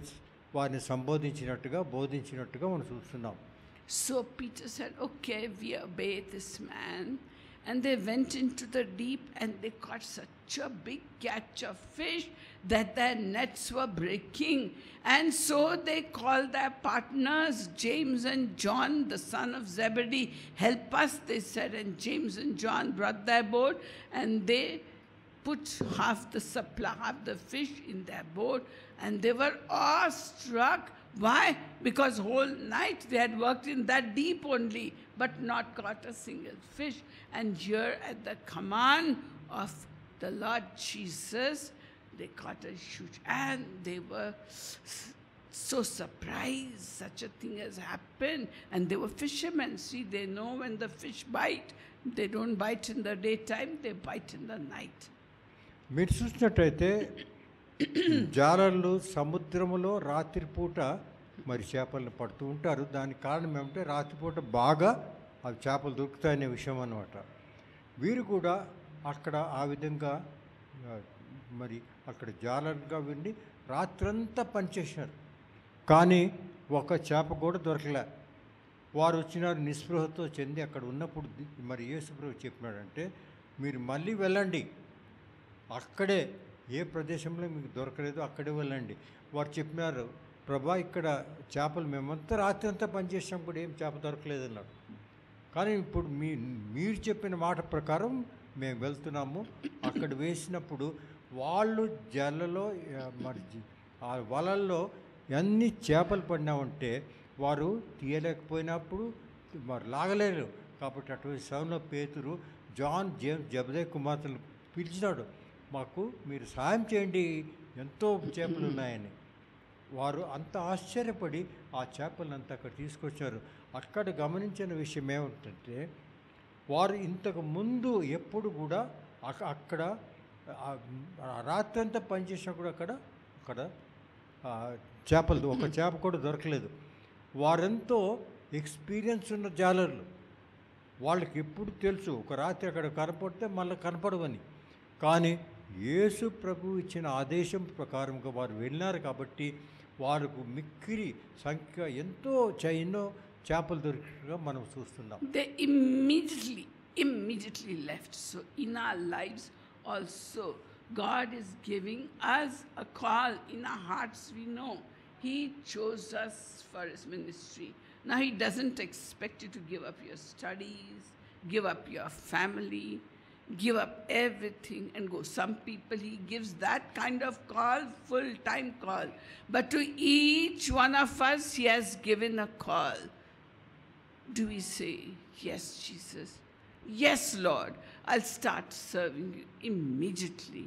వారిని సంబోధించినట్టుగా బోధించినట్టుగా మనం చూస్తున్నాం. So Peter said, okay, we obey this man. And they went into the deep and they caught such a big catch of fish that their nets were breaking. And so they called their partners, James and John, the son of Zebedee. Help us, they said. And James and John brought their boat and they put half the fish in their boat. And they were awestruck. Why? Because whole night they had worked in that deep only, but not caught a single fish. And here at the command of the Lord Jesus, they caught a huge, and they were so surprised such a thing has happened. And they were fishermen. See, they know when the fish bite, they don't bite in the daytime, they bite in the night. మీరు చూసినట్టయితే జాలర్లు సముద్రములో రాత్రిపూట మరి చేపలను పడుతూ ఉంటారు. దానికి కారణం ఏమంటే రాత్రిపూట బాగా అవి చేపలు దొరుకుతాయనే విషయం అన్నమాట. వీరు కూడా అక్కడ ఆ విధంగా మరి అక్కడ జాలర్గా వెళ్ళి రాత్రంతా పనిచేశారు, కానీ ఒక చేప కూడా దొరకలే. వారు వచ్చినారు నిస్పృహతో చెంది. అక్కడ ఉన్నప్పుడు మరి యేసుప్రభు చెప్పినాడంటే, మీరు మళ్ళీ వెళ్ళండి, అక్కడే ఏ ప్రదేశంలో మీకు దొరకలేదు అక్కడే వెళ్ళండి. వారు చెప్పినారు, ప్రభా ఇక్కడ చేపలు మేమంతా రాత్రి అంతా పనిచేసాం కూడా ఏం చేప దొరకలేదన్నారు. కానీ ఇప్పుడు మీరు చెప్పిన మాట ప్రకారం మేము వెళ్తున్నాము. అక్కడ వేసినప్పుడు వాళ్ళు జల్లలో మరి ఆ వలల్లో ఎన్ని చేపలు పడినామంటే వారు తీయలేకపోయినప్పుడు మరి లాగలేరు. కాబట్టి అటువంటి సమయంలో పేతురు జాన్, జేమ్స్, జబదే కుమార్తెలు పిలిచినాడు, మాకు మీరు సాయం చేయండి, ఎంతో చేపలు ఉన్నాయని. వారు అంత ఆశ్చర్యపడి ఆ చేపలంతా అక్కడ తీసుకొచ్చారు. అక్కడ గమనించిన విషయం ఏమిటంటే, వారు ఇంతకు ముందు ఎప్పుడు కూడా అక్కడ రాత్రంతా పనిచేసినా కూడా అక్కడ చేపలు ఒక చేప కూడా దొరకలేదు. వారెంతో ఎక్స్పీరియన్స్ ఉన్న జాలర్లు. వాళ్ళకి ఎప్పుడు తెలుసు ఒక రాత్రి అక్కడ కనపడితే మళ్ళీ కనపడవని. కానీ యేసు ప్రభు ఇచ్చిన ఆదేశం ప్రకారంగా వారు వెళ్ళినారు కాబట్టి వారికి మిక్కిరి సంఖ్య ఎన్నో చేపలు దొరికినట్టుగా మనం చూస్తున్నాం. They immediately left. So in our lives also, God is giving us a call. In our hearts we know He chose us for His ministry. Now He doesn't expect you to give up your studies, give up your family, give up everything and go. Some people He gives that kind of call, full-time call. But to each one of us He has given a call. Do we say, yes, Jesus, yes, Lord, I'll start serving you immediately.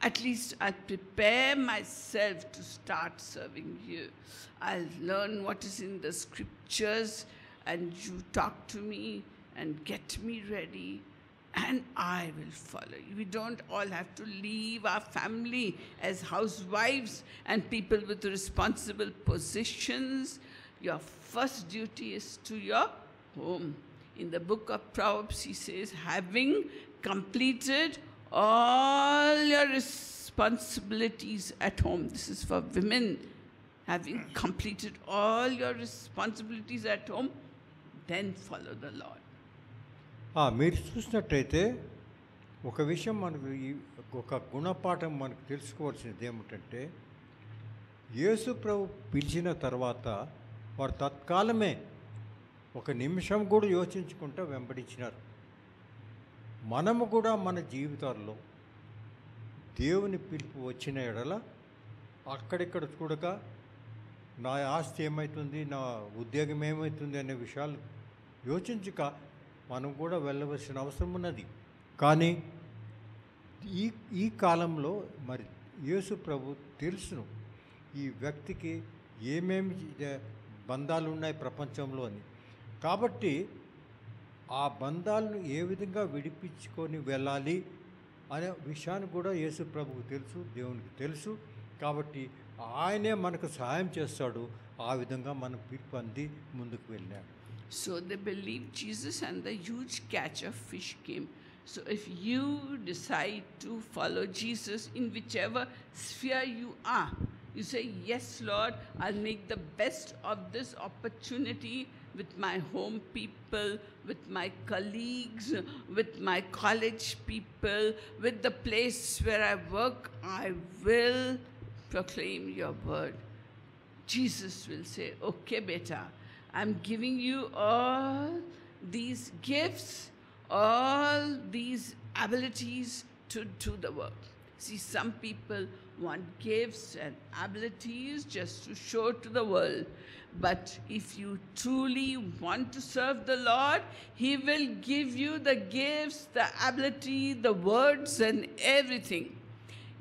At least I'll prepare myself to start serving you. I'll learn what is in the scriptures. and you talk to me and get me ready, and I will follow you. We don't all have to leave our family as housewives and people with responsible positions. Your first duty is to your home. In the book of Proverbs, he says, having completed all your responsibilities at home. This is for women. Having completed all your responsibilities at home, then follow the Lord. మీరు చూసినట్టయితే ఒక విషయం మనకు ఒక గుణపాఠం మనకు తెలుసుకోవాల్సినది ఏమిటంటే, యేసు ప్రభు పిలిచిన తర్వాత వారు తత్కాలమే ఒక నిమిషం కూడా యోచించుకుంటూ వెంబడించినారు. మనము కూడా మన జీవితాల్లో దేవుని పిలుపు వచ్చిన ఎడల అక్కడిక్కడ చూడక నా ఆస్తి ఏమవుతుంది, నా ఉద్యోగం ఏమవుతుంది అనే విషయాలు యోచించక మనం కూడా వెళ్ళవలసిన అవసరం ఉన్నది. కానీ ఈ కాలంలో మరి యేసు ప్రభు తెలుసును ఈ వ్యక్తికి ఏమేమి బంధాలు ఉన్నాయి ప్రపంచంలో అని. కాబట్టి ఆ బంధాలను ఏ విధంగా విడిపించుకొని వెళ్ళాలి అనే విషయాన్ని కూడా యేసు ప్రభువుకు తెలుసు, దేవునికి తెలుసు. కాబట్టి ఆయనే మనకు సహాయం చేస్తాడు. ఆ విధంగా మనం పిలుపు అంది ముందుకు వెళ్ళాడు. So they believed Jesus and the huge catch of fish came. So if you decide to follow Jesus in whichever sphere you are, you say, yes, Lord, I'll make the best of this opportunity with my home people, with my colleagues, with my college people, with the place where I work, I will proclaim your word. Jesus will say, okay, beta, I'm giving you all these gifts, all these abilities to do the work. See, some people want gifts and abilities just to show to the world. But if you truly want to serve the Lord, He will give you the gifts, the ability, the words and everything.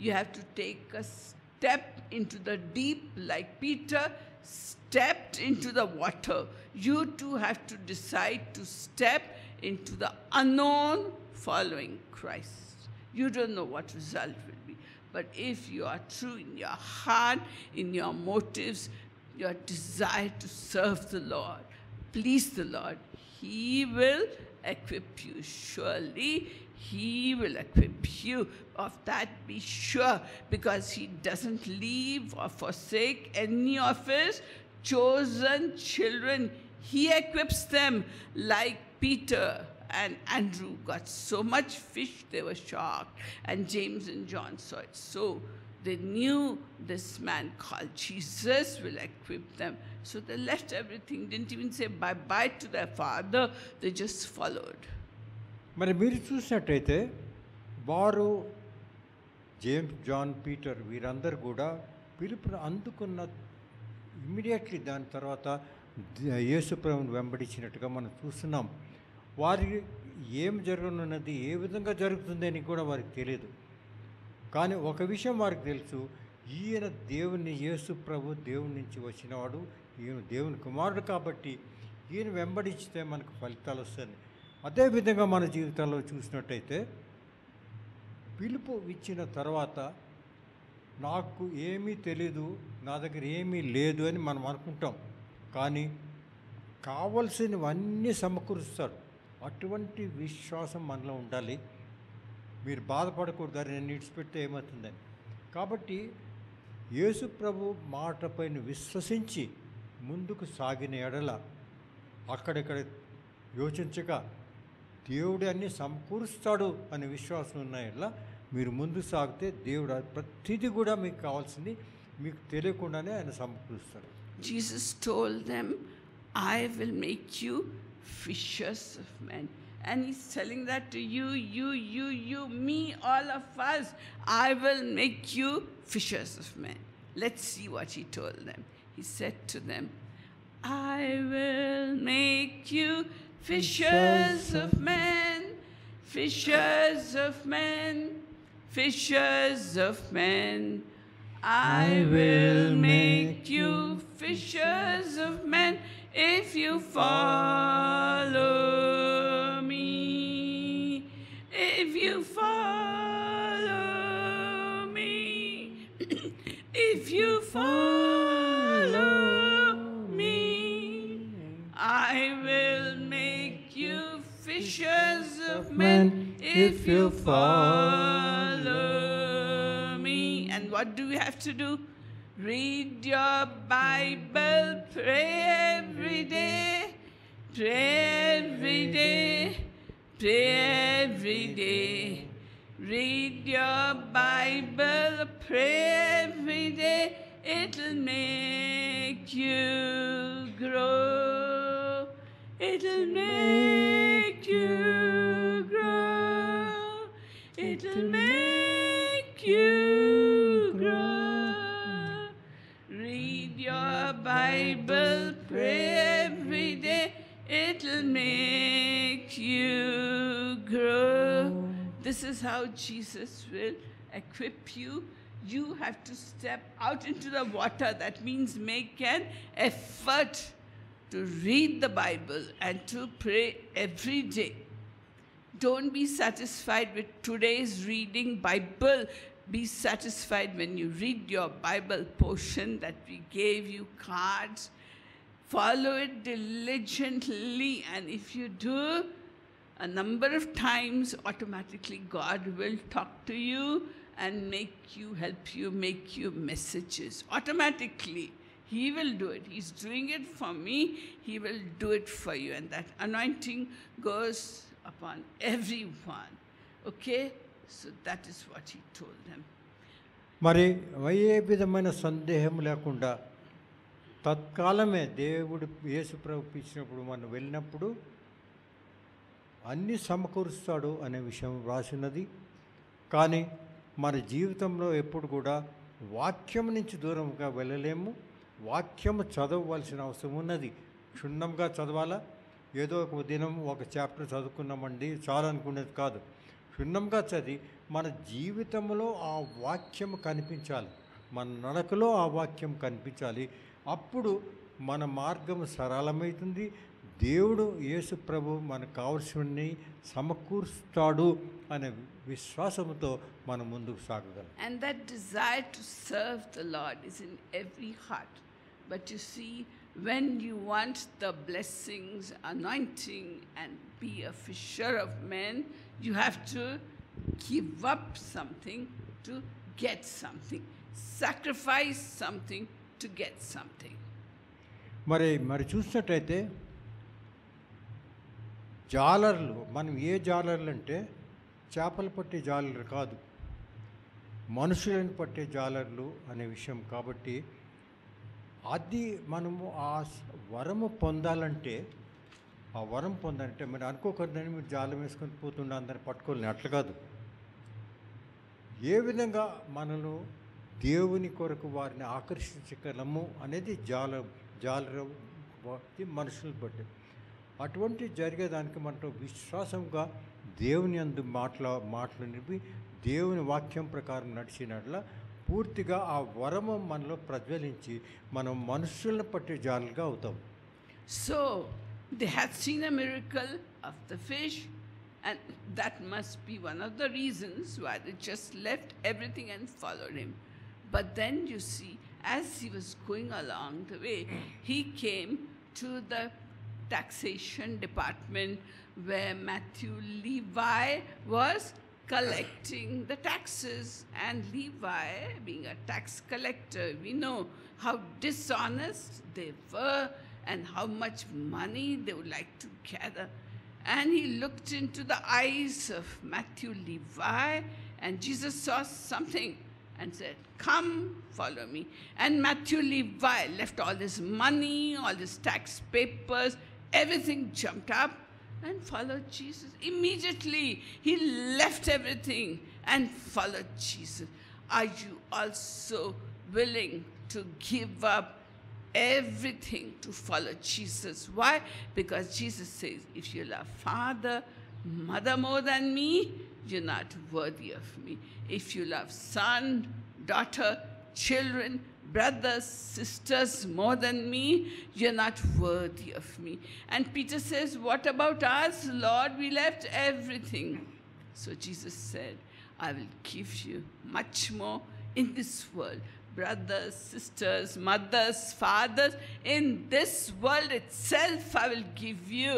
You have to take a step into the deep like Peter stepped into the water. You too have to decide to step into the unknown following Christ. You don't know what result will be. But if you are true in your heart, in your motives, your desire to serve the Lord, please the Lord, He will equip you. Surely He will equip you. Of that be sure, because He doesn't leave or forsake any of His chosen children. He equips them. Like Peter and Andrew got so much fish they were shocked, and James and John saw it. So they knew this man called Jesus will equip them. So they left everything, didn't even say bye-bye to their father. They just followed. మరి మీరు చూసినట్టయితే వారు జేమ్స్, జాన్, పీటర్ వీరందరూ కూడా పిలుపును అందుకున్న ఇమ్మీడియట్లీ దాని తర్వాత యేసు ప్రభువును వెంబడించినట్టుగా మనం చూస్తున్నాం. వారికి ఏం జరగనున్నది, ఏ విధంగా జరుగుతుంది అని కూడా వారికి తెలియదు. కానీ ఒక విషయం వారికి తెలుసు, ఈయన దేవుని, యేసు ప్రభు దేవుని నుంచి వచ్చినవాడు, ఈయన దేవుని కుమారుడు కాబట్టి ఈయన వెంబడించితే మనకు ఫలితాలు వస్తాయి. అదేవిధంగా మన జీవితాల్లో చూసినట్టయితే పిలుపు ఇచ్చిన తర్వాత నాకు ఏమీ తెలీదు, నా దగ్గర ఏమీ లేదు అని మనం అనుకుంటాం. కానీ కావలసినవన్నీ సమకూరుస్తాడు. అటువంటి విశ్వాసం మనలో ఉండాలి. మీరు బాధపడకూడదు, నేను విడిచిపెడితే ఏమవుతుందని. కాబట్టి యేసు ప్రభు మాట పైన విశ్వసించి ముందుకు సాగిన ఎడల అక్కడెక్కడ యోచించక దేవుడు అన్నీ సమకూరుస్తాడు అనే విశ్వాసం ఉన్న ఎడల మీరు ముందుకు సాగితే దేవుడు ప్రతిదీ కూడా మీకు కావాల్సింది మీకు తెలియకుండానే ఆయన సమకూరుస్తాడు. Jesus told them, I will make you fishers of men. And He's telling that to you, me, all of us. I will make you fishers of men. Let's see what He told them. He said to them, I will make you fishers of men, fishers of men, fishers of men. I will make you fishers of men if you follow of men if you follow me. And what do we have to do? Read your Bible, pray every day, pray every day, pray every day. Read your Bible, pray every day, it'll make you grow. It'll make you grow. It'll make you grow. Read your Bible, pray every day, it'll make you grow. This is how Jesus will equip you. You have to step out into the water. That means make an effort to read the Bible and to pray every day. Don't be satisfied with today's reading Bible. Be satisfied when you read your Bible portion that we gave you, cards. Follow it diligently, and if you do, a number of times, automatically God will talk to you and help you, make you messages. Automatically, He will do it. He's doing it for me, He will do it for you. And that anointing goes upon everyone. Okay? So that is what He told them. మరి ఏ విధమైన సందేహం లేకుండా తత్కాలమే దేవుడు యేసు ప్రభు ఇచ్చినప్పుడు మనం వెళ్ళినప్పుడు అన్నీ సమకూరుస్తాడు అనే విషయం రాసినది. కానీ మన జీవితంలో ఎప్పుడు కూడా వాక్యం నుంచి దూరంగా వెళ్ళలేము. వాక్యము చదవవలసిన అవసరం ఉన్నది. క్షుణ్ణంగా చదవాలా? ఏదో ఒక దినం ఒక చాప్టర్ చదువుకున్నామండి చాలా అనుకునేది కాదు. క్షుణ్ణంగా చదివి మన జీవితంలో ఆ వాక్యం కనిపించాలి, మన నడకలో ఆ వాక్యం కనిపించాలి. అప్పుడు మన మార్గం సరళమవుతుంది. దేవుడు యేసు ప్రభు మనకు కావలసినవన్నీ సమకూరుస్తాడు అనే విశ్వాసంతో మనం ముందుకు సాగగలం. And that desire to serve the Lord is in every heart. But you see, when you want the blessings, anointing, and be a fisher of men, you have to give up something to get something. Sacrifice something to get something. మరి చూసినట్టయితే జాలర్లు, మనం ఏ జాలర్లు అంటే చేపలు పట్టే జాలర్లు కాదు, మనుషులను పట్టే జాలర్లు అనే విషయం. కాబట్టి అది మనము ఆ వరము పొందాలంటే మరి అనుకోకూడదని మీరు జాలం వేసుకొని పోతుండే అందరిని పట్టుకోలేని అట్లా కాదు. ఏ విధంగా మనను దేవుని కొరకు వారిని ఆకర్షించగలము అనేది జాలర మనుషులను బట్టి. అటువంటి జరిగేదానికి మనతో విశ్వాసంగా దేవుని అందు మాటలు నింపి దేవుని వాక్యం ప్రకారం నడిచినట్ల పూర్తిగా ఆ వరము మనలో ప్రజ్వలించి మనం మనుషులను పట్టే జాలుగా అవుతాం. So they had seen a miracle of the fish, and that must be one of the reasons why they just left everything and followed Him. But then you see, as He was going along the way, He came to the taxation department where Matthew Levi was collecting the taxes. And Levi, being a tax collector, we know how dishonest they were and how much money they would like to gather. And He looked into the eyes of Matthew Levi, and Jesus saw something and said, "Come, follow me." And Matthew Levi left all his money, all his tax papers, everything, jumped up and followed Jesus. Immediately, he left everything and followed Jesus. Are you also willing to give up everything to follow Jesus? Why? Because Jesus says, if you love father, mother more than me, you're not worthy of me. If you love son, daughter, children, brothers, sisters more than me, you're not worthy of me. And Peter says, what about us, Lord? We left everything. So Jesus said, I will give you much more in this world. Brothers, sisters, mothers, fathers, in this world itself I will give you.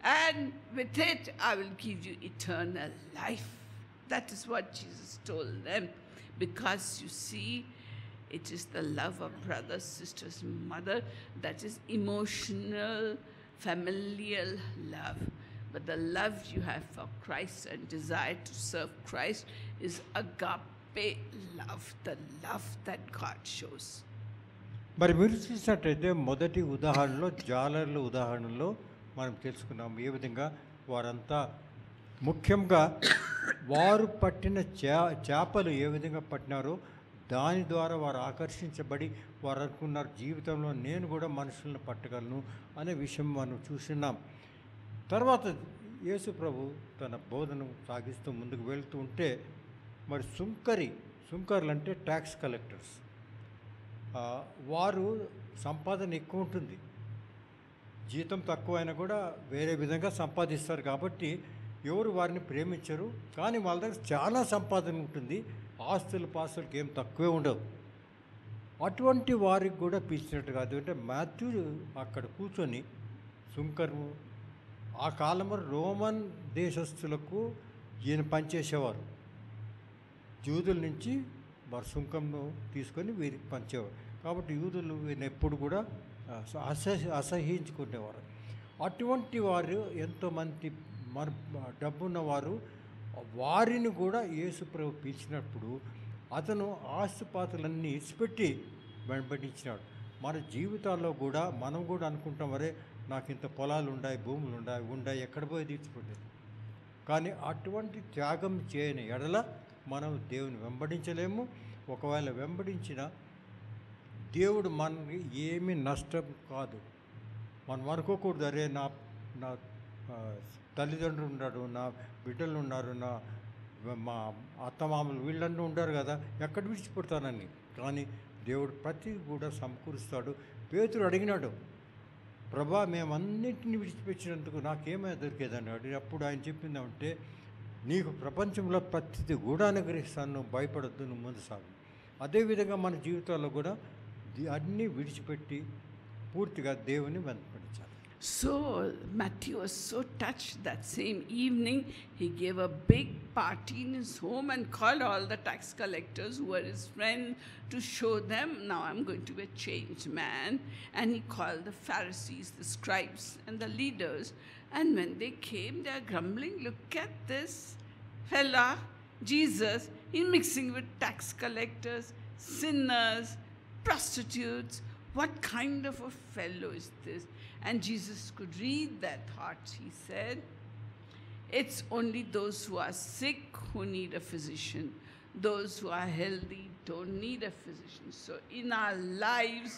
and with it I will give you eternal life. That is what Jesus told them. Because you see, it is the love of brothers, sisters, mother that is emotional, familial love. But the love you have for Christ and desire to serve Christ is agape love, the love that God shows. మరి మీరు చూసినట్టయితే మొదటి ఉదాహరణలో జాలర్ల ఉదాహరణలో మనం తెలుసుకున్నాం ఏ విధంగా వారంతా ముఖ్యంగా వారు పట్టిన చేపలు ఏ విధంగా పట్టినారో దాని ద్వారా వారు ఆకర్షించబడి వారు అనుకున్నారు జీవితంలో నేను కూడా మనుషులను పట్టగలను అనే విషయం మనం చూస్తున్నాం. తర్వాత యేసు ప్రభు తన బోధను సాగిస్తూ ముందుకు వెళ్తూ ఉంటే మరి సుంకర్లు అంటే ట్యాక్స్ కలెక్టర్స్, వారు సంపాదన ఎక్కువ ఉంటుంది, జీతం తక్కువైనా కూడా వేరే విధంగా సంపాదిస్తారు కాబట్టి ఎవరు వారిని ప్రేమించరు. కానీ వాళ్ళ దగ్గర చాలా సంపాదన ఉంటుంది, ఆస్తులు పాస్తులకి ఏం తక్కువే ఉండవు. అటువంటి వారికి కూడా పిలిచినట్టు కాదు. అంటే మాథ్యూ అక్కడ కూర్చొని సుంకరు ఆ కాలంలో రోమన్ దేశస్తులకు ఈయన పనిచేసేవారు. యూదుల నుంచి వారు సుంకంను తీసుకొని వీరికి పంచేవారు. కాబట్టి యూదులు వీరిని ఎప్పుడు కూడా అసహ్యించుకునేవారు. అటువంటి వారు ఎంతోమంది డబ్బున్న వారు వారిని కూడా యేసుప్రభు పిలిచినప్పుడు అతను ఆస్తిపాతులన్నీ ఇచ్చిపెట్టి వెంబడించినాడు. మన జీవితాల్లో కూడా మనం కూడా అనుకుంటాం, వరే నాకు ఇంత పొలాలు ఉన్నాయి, భూములు ఉన్నాయి, ఎక్కడ పోయి తీర్చిపెట్టేది. కానీ అటువంటి త్యాగం చేయని ఎడల మనం దేవుని వెంబడించలేము. ఒకవేళ వెంబడించిన దేవుడు మనకి ఏమీ నష్టం కాదు. మనం అనుకోకూడదు, అరే నా తల్లిదండ్రులు ఉన్నారు, నా బిడ్డలు ఉన్నారు, మా అత్తమామలు వీళ్ళన్నీ ఉంటారు కదా, ఎక్కడ విడిచిపెడతానని. కానీ దేవుడు ప్రతి కూడా సమకూరుస్తాడు. పేతురు అడిగినాడు, ప్రభా మేమన్నింటినీ విడిచిపెట్టినందుకు నాకేమైనా దొరికేదన్నాడు. అప్పుడు ఆయన చెప్పిందంటే, నీకు ప్రపంచంలో ప్రతిదీ కూడా అనుగ్రహిస్తాను, నువ్వు భయపడద్దు, నువ్వు ముందు సాగు. అదేవిధంగా మన జీవితాల్లో కూడా అన్నీ విడిచిపెట్టి పూర్తిగా దేవుని వెంబడించాలి. So Matthew was so touched that same evening. He gave a big party in his home and called all the tax collectors who were his friends to show them, now I'm going to be a changed man. And he called the Pharisees, the scribes and the leaders. And when they came, they are grumbling, look at this fella, Jesus, he's mixing with tax collectors, sinners, prostitutes. What kind of a fellow is this? And Jesus could read their thoughts. He said, it's only those who are sick who need a physician. Those who are healthy don't need a physician. So in our lives,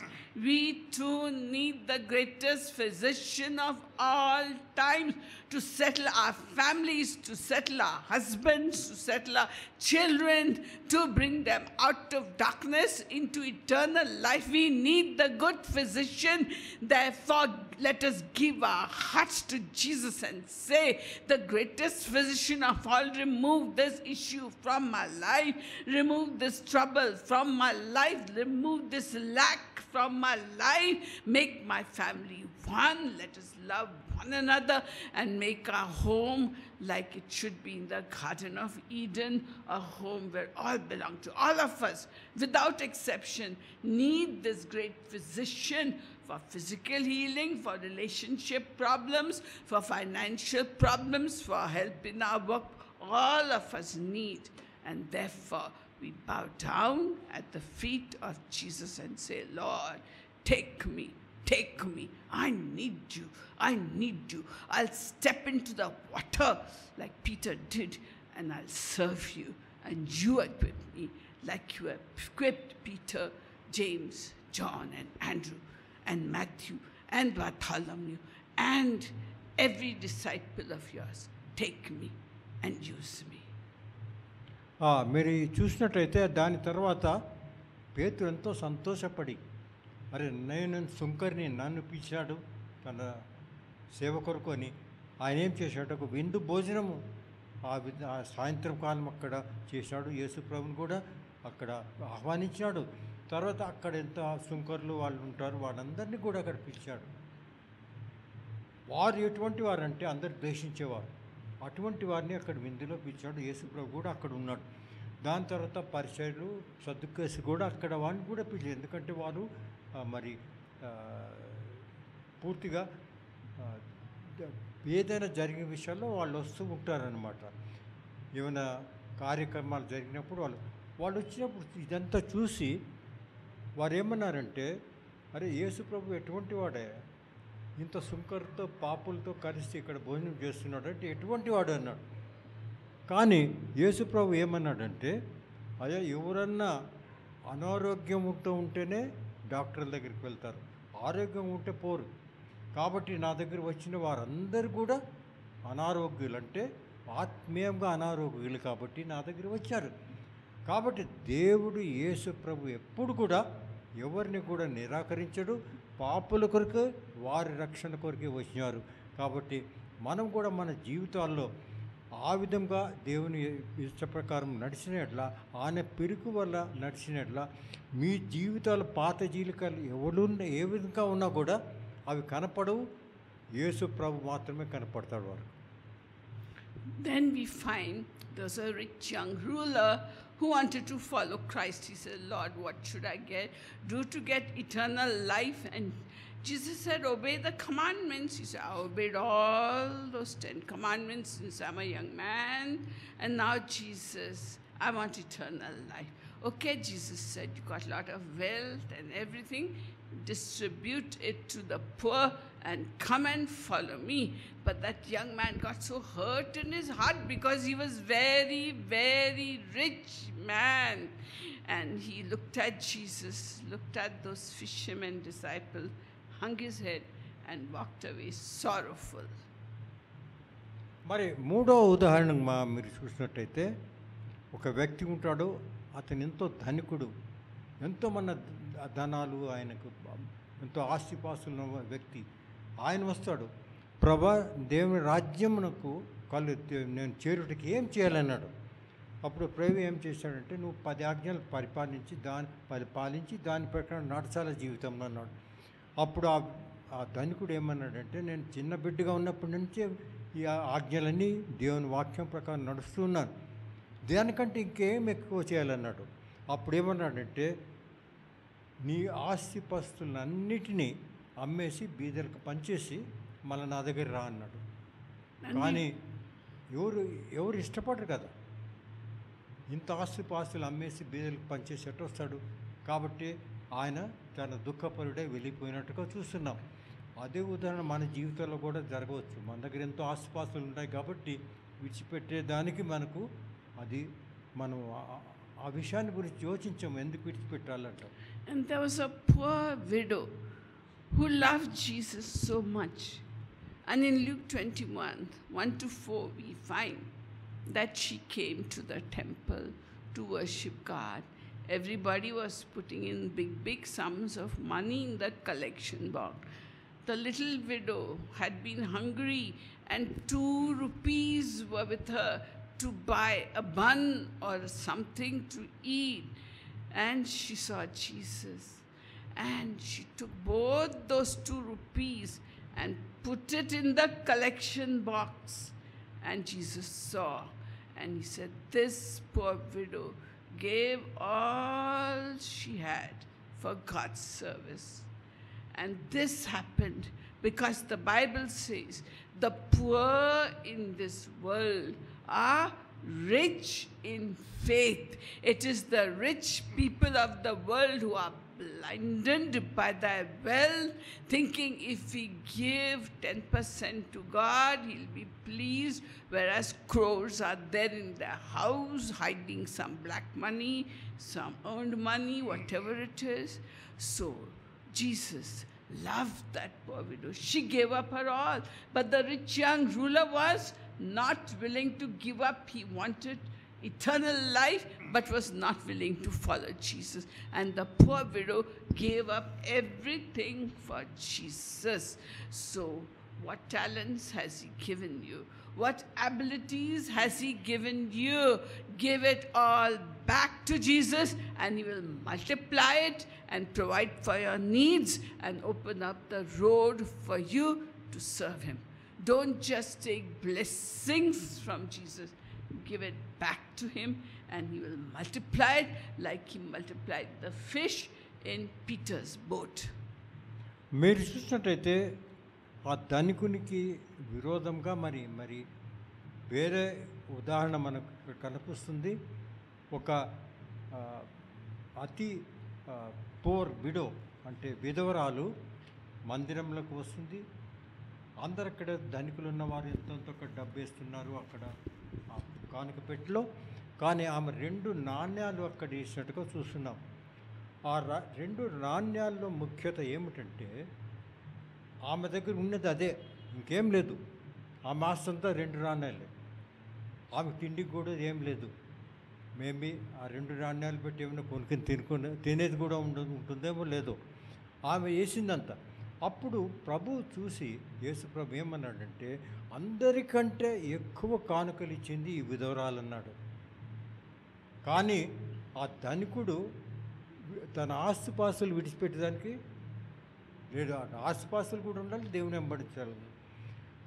we too need the greatest physician of all times to settle our families, to settle our husbands, to settle our children, to bring them out of darkness into eternal life. We need the good physician. Therefore, let us give our hearts to Jesus and say, the greatest physician of all, remove this issue from my life, remove this trouble from my life, remove this lack from my life, make my family one. Let us love one another and make our home like it should be in the Garden of Eden, a home where all belong to all of us, without exception, need this great physician for physical healing, for relationship problems, for financial problems, for help in our work. All of us need, and therefore we bow down at the feet of Jesus and say, Lord, take me. Take me. I need you. I need you. I'll step into the water like Peter did, and I'll serve you. And you equip me like you equipped Peter, James, John, and Andrew, and Matthew, and Bartholomew, and every disciple of yours. Take me and use me. మీరు చూసినట్టయితే దాని తర్వాత పేతురు ఎంతో సంతోషపడి, అరే నేను సుంకరిని నన్ను పిలిచాడు తన సేవ కొరకు అని. ఆయన ఏం చేశాడు, ఒక విందు భోజనము ఆ సాయంత్రం కాలం అక్కడ చేశాడు. యేసుప్రభుని కూడా అక్కడ ఆహ్వానించాడు. తర్వాత అక్కడ ఎంత సుంకర్లు వాళ్ళు ఉంటారు వాళ్ళందరినీ కూడా అక్కడ పిలిచాడు. వారు ఎటువంటి వారంటే అందరు ద్వేషించేవారు. అటువంటి వారిని అక్కడ విందులో పిలిచాడు. యేసుప్రభు కూడా అక్కడ ఉన్నాడు. దాని తర్వాత పరిసయ్యులు, సద్దుకేసి కూడా అక్కడ వారిని కూడా పిలిచారు. ఎందుకంటే వారు మరి పూర్తిగా ఏదైనా జరిగిన విషయాల్లో వాళ్ళు వస్తూ ఉంటారనమాట. ఏమైనా కార్యక్రమాలు జరిగినప్పుడు వాళ్ళు వచ్చినప్పుడు ఇదంతా చూసి వారు ఏమన్నారంటే, అరే యేసుప్రభు ఎటువంటి వాడే, ఇంత సుంకరుతో పాపులతో కలిసి ఇక్కడ భోజనం చేస్తున్నాడు అంటే ఎటువంటి వాడు అన్నాడు. కానీ యేసుప్రభు ఏమన్నాడంటే, అయ్యా ఎవరన్నా అనారోగ్యం ఉంటేనే డాక్టర్ల దగ్గరికి వెళ్తారు, ఆరోగ్యం ఉంటే పోరు. కాబట్టి నా దగ్గర వచ్చిన వారందరూ కూడా అనారోగ్యులు, అంటే ఆత్మీయంగా అనారోగ్యులు కాబట్టి నా దగ్గర వచ్చారు. కాబట్టి దేవుడు యేసుప్రభు ఎప్పుడు కూడా ఎవరిని కూడా నిరాకరించడు. పాపుల కొరకు, వారి రక్షణ కొరకే వచ్చినారు. కాబట్టి మనం కూడా మన జీవితాల్లో ఆ విధంగా దేవుని ఇష్ట ప్రకారం నడిచినట్లా, ఆయన పిరుకు వల్ల నడిచినట్లా మీ జీవితాలు పాత జీవితాలు ఎవరు ఏ విధంగా ఉన్నా కూడా అవి కనపడవు. యేసు ప్రభు మాత్రమే కనపడతాడు వారు. Then we find there's a rich young ruler who wanted to follow Christ. He said, Lord, what should I do to get eternal life? And Jesus said, obey the commandments. He said, I obeyed all those 10 commandments since I'm a young man. And now Jesus, I want eternal life. Okay, Jesus said, you got a lot of wealth and everything. Distribute it to the poor and come and follow me. But that young man got so hurt in his heart because he was very, very rich man. And he looked at Jesus, looked at those fishermen disciples, hung his head and walked away sorrowful. మరి మూడో ఉదాహరణ మీరు చూసినట్టయితే, ఒక వ్యక్తి ఉంటాడు, అతను ఎంతో ధనికుడు, ఎంతో మన ధనాలు, ఆయనకు ఎంతో ఆస్తిపాస్తులు ఉన్న వ్యక్తి. ఆయన వస్తాడు, ప్రభా దేవుని రాజ్యమునకు నేను చేరుటకి ఏం చేయాలన్నాడు. అప్పుడు ప్రభు ఏం చేశాడంటే, నువ్వు 10 ఆజ్ఞలు పాలించి దాని ప్రకారం నడచాల జీవితంలో అన్నాడు. అప్పుడు ఆ ధనికుడు ఏమన్నాడంటే, నేను చిన్న బిడ్డగా ఉన్నప్పటి నుంచే ఈ ఆజ్ఞలన్నీ దేవుని వాక్యం ప్రకారం నడుస్తున్నాను, దానికంటే ఇంకేం ఎక్కువ చేయాలన్నాడు. అప్పుడు ఏమన్నాడంటే, నీ ఆస్తిపస్తులన్నిటినీ అమ్మేసి బీదలకు పంచేసి మళ్ళీ నా దగ్గర రా అన్నాడు. కానీ ఎవరు ఇష్టపడరు కదా, ఇంత ఆస్తిపాస్తులు అమ్మేసి బీదలకు పంచేసి ఎట్టు వస్తాడు. కాబట్టి ఆయన తన దుఃఖపరుడే వెళ్ళిపోయినట్టుగా చూస్తున్నాం. అదే ఉదాహరణ మన జీవితంలో కూడా జరగవచ్చు. మన దగ్గర ఎంతో ఆస్తిపాస్తులు ఉంటాయి కాబట్టి విడిచిపెట్టేదానికి మనకు అది మనం ఆ విషయాన్ని గురించి యోచించాము, ఎందుకు విడిచిపెట్టాలంటాం. And there was a poor widow who loved Jesus so much. And in Luke 21, 1-4, we find that she came to the temple to worship God. Everybody was putting in big sums of money in the collection box. The little widow had been hungry and 2 rupees were with her to buy a bun or something to eat. And she saw Jesus. And she took both those 2 rupees and put it in the collection box. And Jesus saw. And he said, this poor widow gave all she had for God's service. And this happened because the Bible says the poor in this world are rich in faith. It is the rich people of the world who are blinded by their wealth, thinking if we give 10% to God, He'll be pleased, whereas crores are there in their house hiding some black money, some earned money, whatever it is. So Jesus loved that poor widow. She gave up her all. But the rich young ruler was not willing to give up. He wanted eternal life, but was not willing to follow Jesus. And the poor widow gave up everything for Jesus. So, what talents has He given you? What abilities has He given you? Give it all back to Jesus, and He will multiply it and provide for your needs and open up the road for you to serve him. Don't just take blessings from Jesus. Give it back to him and he will multiply it like he multiplied the fish in Peter's boat. మీరు చూసినట్టయితే ఆ ధనికునికి విరోధంగా మరి వేరే ఉదాహరణ మనకు కనిపిస్తుంది. ఒక అతి పోర్ విడో అంటే విధవరాలు మందిరంలోకి వస్తుంది. అందరు అక్కడ ధనికులు ఉన్నవారు ఎంతో డబ్బు వేస్తున్నారు అక్కడ ఆ కానుక పెట్టెలో. కానీ ఆమె 2 నాణ్యాలు అక్కడ వేసినట్టుగా చూస్తున్నాం. ఆ 2 నాణ్యాల్లో ముఖ్యత ఏమిటంటే ఆమె దగ్గర ఉన్నది అదే, ఇంకేం లేదు. ఆమె ఆస్తి అంతా 2 నాణ్యాలే. ఆమె తిండికి కూడా ఏం లేదు. మేబీ ఆ 2 నాణ్యాలు పెట్టి ఏమైనా కొనుక్కొని తినేది కూడా ఉంటుందేమో లేదో. ఆమె వేసిందంతా. అప్పుడు ప్రభు చూసి యేసు ప్రభు ఏమన్నాడంటే అందరికంటే ఎక్కువ కానుకలు ఇచ్చింది ఈ విధవరాలన్నాడు. కానీ ఆ ధనికుడు తన ఆస్తిపాస్తులు విడిచిపెట్టడానికి లేడు. ఆస్తిపాస్తులు కూడా ఉండాలి, దేవుని వెంబడించాలి.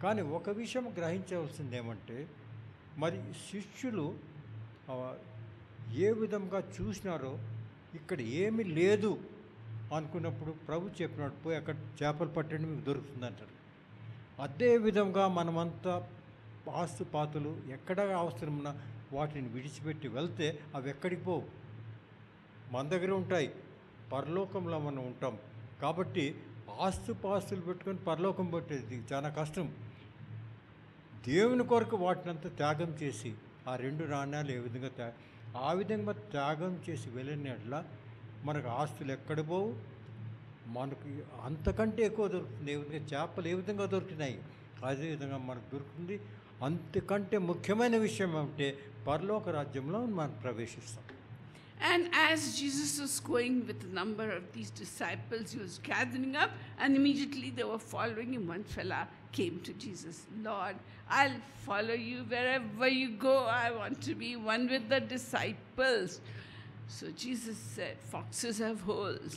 కానీ ఒక విషయం గ్రహించవలసింది ఏమంటే మరి శిష్యులు ఏ విధంగా చూసినారో ఇక్కడ ఏమీ లేదు అనుకున్నప్పుడు ప్రభు చెప్పినాడు, పోయి అక్కడ చేపలు పట్టండి మీకు దొరుకుతుంది అంటారు. అదే విధంగా మనమంతా ఆస్తుపాతులు ఎక్కడ అవసరమున్నా వాటిని విడిచిపెట్టి వెళ్తే అవి ఎక్కడికి పోవు, మన దగ్గర ఉంటాయి. పరలోకంలో మనం ఉంటాం. కాబట్టి ఆస్తుపాస్తులు పెట్టుకొని పరలోకం పట్టేది చాలా కష్టం. దేవుని కొరకు వాటినంతా త్యాగం చేసి ఆ 2 నాణ్యాలు ఏ విధంగా ఆ విధంగా త్యాగం చేసి వెళ్ళినట్లా మనకు ఆస్తులు ఎక్కడ పోవు, మనకు అంతకంటే ఎక్కువ దొరుకుతుంది. ఏ విధంగా చేపలు ఏ విధంగా దొరికినాయి అదేవిధంగా మనకు దొరుకుతుంది. అంతకంటే ముఖ్యమైన విషయం ఏమంటే పరలోక రాజ్యంలో మనం ప్రవేశిస్తాం. And as Jesus was going with a number of these disciples, he was gathering up, and immediately they were following him. One fella came to Jesus, Lord, I'll follow you wherever you go. I want to be one with the disciples. So Jesus said, foxes have holes,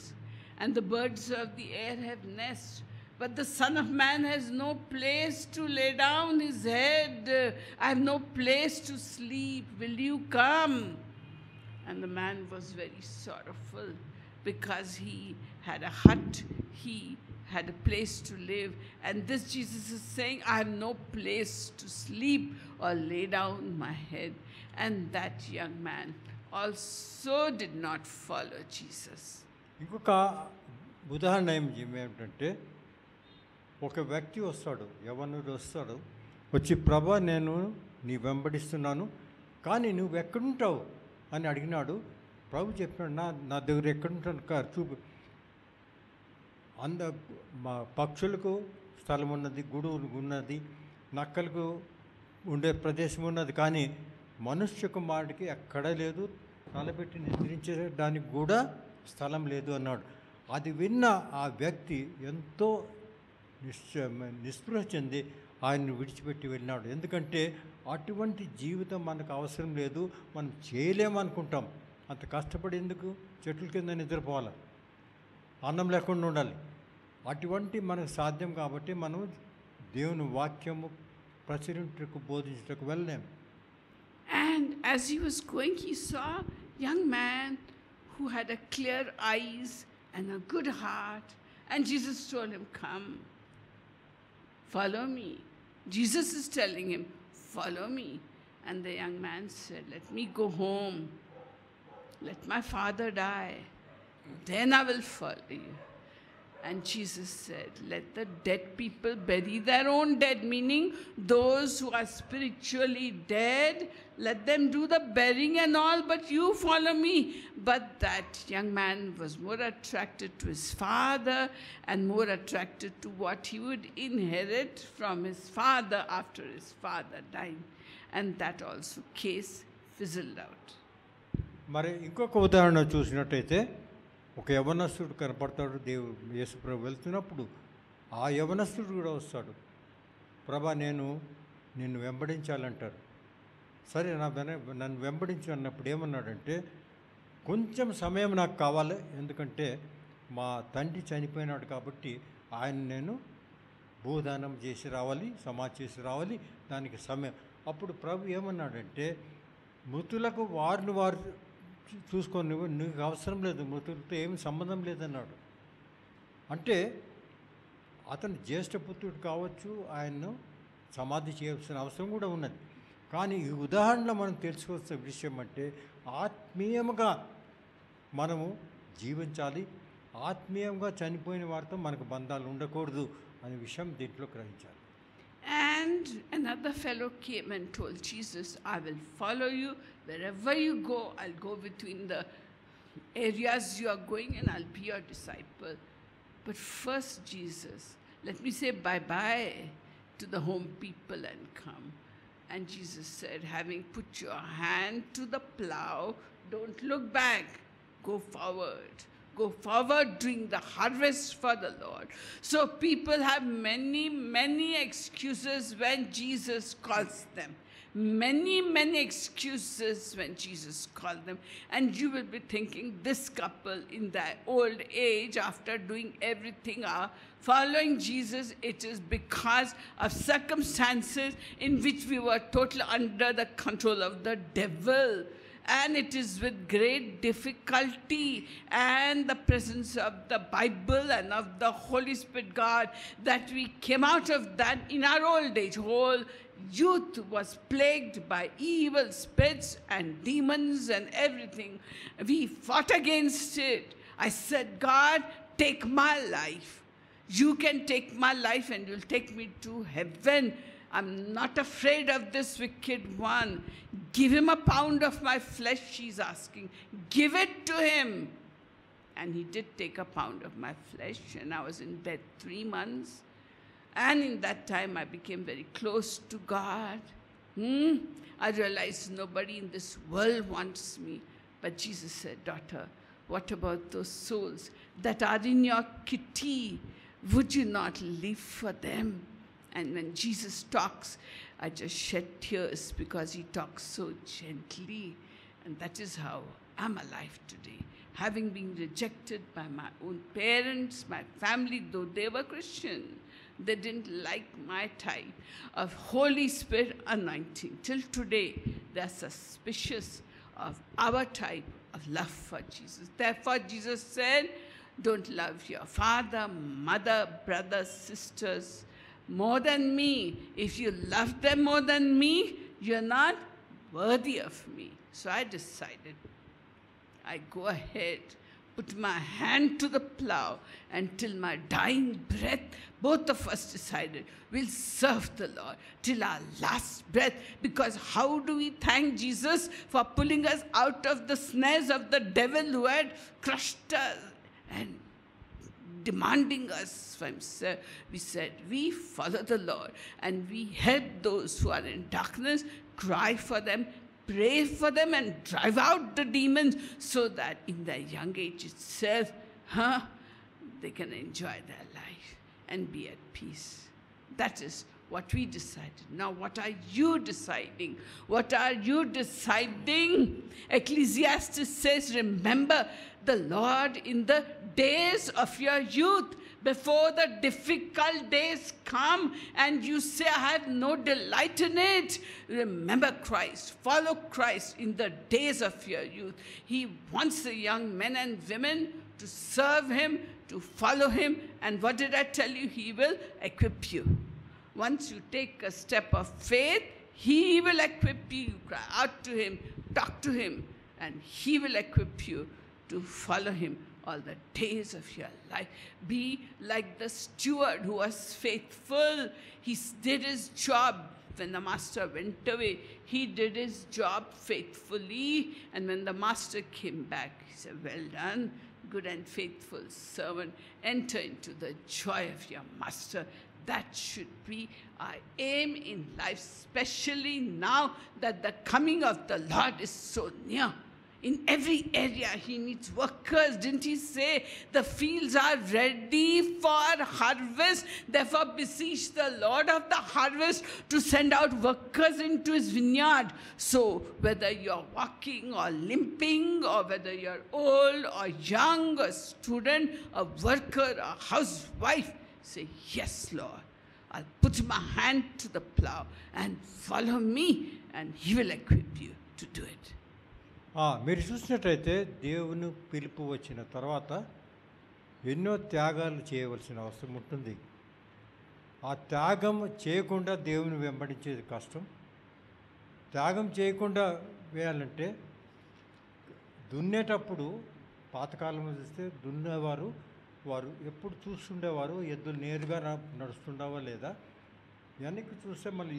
and the birds of the air have nests, but the Son of Man has no place to lay down his head. I have no place to sleep. Will you come? And the man was very sorrowful because he had a hut, he had a place to live. And this Jesus is saying, I have no place to sleep or lay down my head. And that young man also did not follow Jesus. ఇంకొక ఉదాహరణ ఏమిటంటే ఒక వ్యక్తి వస్తాడు, యవ్వనుడు వస్తాడు, వచ్చి ప్రభా నేను నీ వెంబడిస్తున్నాను కానీ నువ్వు ఎక్కడుంటావు అని అడిగినాడు. ప్రభు చెప్పినాడు, నా దగ్గర ఎక్కడుంటాను చూపు. మా పక్షులకు స్థలం ఉన్నది, గుడువు ఉన్నది, నక్కలకు ఉండే ప్రదేశం ఉన్నది, కానీ మనుష్య కుమారుడికి ఎక్కడా లేదు, తలపెట్టి నిద్రించడానికి కూడా స్థలం లేదు అన్నాడు. అది విన్న ఆ వ్యక్తి ఎంతో నిస్పృహ చెంది ఆయన్ని విడిచిపెట్టి వెళ్ళినాడు. ఎందుకంటే అటువంటి జీవితం మనకు అవసరం లేదు, మనం చేయలేమనుకుంటాం. అంత కష్టపడి ఎందుకు చెట్ల కింద నిద్రపోవాలి, అన్నం లేకుండా ఉండాలి. అటువంటి మనకు సాధ్యం కాబట్టి మనం దేవుని వాక్యము ప్రచురించుటకు బోధించుటకు వెళ్ళలేము. And as he was going, he saw a young man who had a clear eyes and a good heart. And Jesus told him, come, follow me. Jesus is telling him, follow me. And the young man said, let me go home. Let my father die. Then I will follow you. And Jesus said, let the dead people bury their own dead, meaning those who are spiritually dead, let them do the burying and all, but you follow me. But that young man was more attracted to his father and more attracted to what he would inherit from his father after his father died. And that also case fizzled out. మరి ఇంకొక ఉదాహరణ చూసినట్టయితే ఒక యవనస్తుడు కనపడతాడు. యేసు ప్రభు వెళ్తున్నప్పుడు ఆ యవనస్తుడు కూడా వస్తాడు. ప్రభా నిన్ను వెంబడించాలంటారు. సరే నన్ను వెంబడించు అన్నప్పుడు ఏమన్నాడంటే కొంచెం సమయం నాకు కావాలి, ఎందుకంటే మా తండ్రి చనిపోయినాడు కాబట్టి ఆయన నేను భూదానం చేసి రావాలి, సమాధి చేసి రావాలి, దానికి సమయం. అప్పుడు ప్రభు ఏమన్నాడంటే, మృతులకు వారిని వారు చూసుకొని నీకు అవసరం లేదు, మృతులతో ఏమి సంబంధం లేదన్నాడు. అంటే అతను జ్యేష్ఠపుత్రుడు కావచ్చు, ఆయన్ను సమాధి చేయాల్సిన అవసరం కూడా ఉన్నది. కానీ ఈ ఉదాహరణలో మనం తెలుసుకోవాల్సిన విషయం అంటే, ఆత్మీయంగా మనము జీవించాలి, ఆత్మీయంగా చనిపోయిన వారితో మనకు బంధాలు ఉండకూడదు అనే విషయం దీంట్లో గ్రహించాలి. And another fellow came and told Jesus, I will follow you wherever you go. I'll go between the areas you are going and I'll be your disciple. But first, Jesus, let me say bye-bye to the home people and come. And Jesus said, having put your hand to the plow, don't look back, go forward. Go forward doing the harvest for the Lord. So people have many excuses when Jesus calls them. Many excuses when Jesus called them. And you will be thinking, this couple in their old age, after doing everything, are following Jesus. It is because of circumstances in which we were totally under the control of the devil. And it is with great difficulty and the presence of the Bible and of the Holy Spirit God that we came out of that in our old age. Whole youth was plagued by evil spirits and demons and everything. We fought against it. I said, God, take my life. You can take my life and you'll take me to heaven. I'm not afraid of this wicked one. Give him a pound of my flesh, she's asking. Give it to him. And he did take a pound of my flesh, and I was in bed 3 months. And in that time, I became very close to God. I realized nobody in this world wants me. But Jesus said, daughter, what about those souls that are in your kitty? Would you not live for them? And when Jesus talks, I just shed tears because he talks so gently. And that is how I'm alive today. Having been rejected by my own parents, my family, though they were Christian, they didn't like my type of Holy Spirit anointing. Till today, they're suspicious of our type of love for Jesus. Therefore, Jesus said, don't love your father, mother, brothers, sisters, more than me. If you love them more than me, you're not worthy of me. So I decided, I go ahead, put my hand to the plow, and till my dying breath, both of us decided we'll serve the Lord till our last breath. Because how do we thank Jesus for pulling us out of the snares of the devil who had crushed us and demanding us from himself? We said, we follow the Lord and we help those who are in darkness, cry for them, pray for them, and drive out the demons so that in their young age itself, they can enjoy their life and be at peace. That is what we decided. Now, what are you deciding? What are you deciding? Ecclesiastes says, remember the Lord in the days of your youth, before the difficult days come and you say, I have no delight in it. Remember Christ. Follow Christ in the days of your youth. He wants the young men and women to serve him, to follow him. And what did I tell you? He will equip you. Once you take a step of faith, he will equip you. You cry out to him, talk to him, and he will equip you to follow him all the days of your life. Be like the steward who was faithful. He did his job. When the master went away, he did his job faithfully. And when the master came back, he said, well done, good and faithful servant. Enter into the joy of your master. That should be our aim in life, especially now that the coming of the Lord is so near. In every area, he needs workers. Didn't he say the fields are ready for harvest? Therefore, beseech the Lord of the harvest to send out workers into his vineyard. So, whether you're walking or limping, or whether you're old or young, a student, a worker, a housewife, say, yes, Lord. I'll put my hand to the plow and follow me, and He will equip you to do it. మీరు చూసినట్టయితే దేవుని పిలుపు వచ్చిన తర్వాత ఎన్నో త్యాగాలు చేయవలసిన అవసరం ఉంటుంది. ఆ త్యాగం చేయకుండా దేవుని వెంబడించేది కష్టం. త్యాగం చేయకుండా వేయాలంటే దున్నేటప్పుడు పాతకాలంలో చూస్తే దున్నేవారు వారు ఎప్పుడు చూస్తుండేవారు ఎద్దులు నేరుగా నడుస్తుండవా లేదా, వెనక్కి చూస్తే మళ్ళీ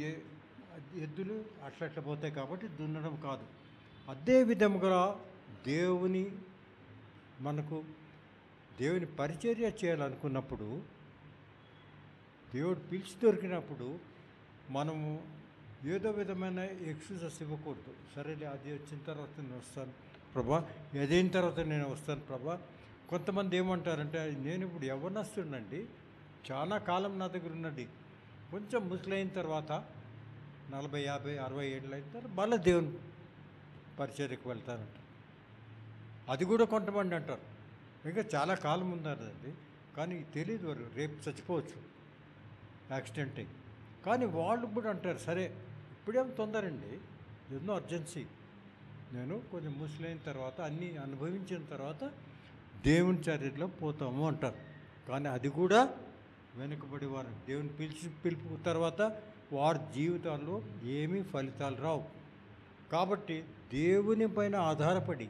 ఎద్దులు అట్లా పోతాయి కాబట్టి దున్నడం కాదు. అదే విధముగా దేవుని పరిచర్య చేయాలనుకున్నప్పుడు, దేవుడు పిలిచి దొరికినప్పుడు మనము ఏదో విధమైన ఎక్స్క్యూజెస్ ఇవ్వకూడదు. సరేలే, అది వచ్చిన తర్వాత నేను వస్తాను ప్రభా, ఏదైన తర్వాత నేను వస్తాను ప్రభా. కొంతమంది ఏమంటారంటే, నేను ఇప్పుడు యవ్వనస్తుడినండి, చాలా కాలం నా దగ్గర ఉన్నది, కొంచెం ముసలైన తర్వాత 40, 50, 60 ఏళ్ళు అయిన తర్వాత మళ్ళీ దేవుని పరిచర్యకు వెళ్తానంట. అది కూడా కొంతమంది అంటారు, ఇంకా చాలా కాలం ఉందండి, కానీ తెలియదు, వారు రేపు చచ్చిపోవచ్చు యాక్సిడెంట్ అయ్యి. కానీ వాళ్ళు కూడా అంటారు, సరే ఇప్పుడేం తొందరండి, ఎన్నో అర్జెన్సీ, నేను కొంచెం ముసలైన తర్వాత అన్నీ అనుభవించిన తర్వాత దేవుని చర్యలో పోతాము అంటారు. కానీ అది కూడా వెనుకబడి వారు దేవుని పిలుపు తర్వాత వారి జీవితాల్లో ఏమీ ఫలితాలు రావు. కాబట్టి దేవుని పైన ఆధారపడి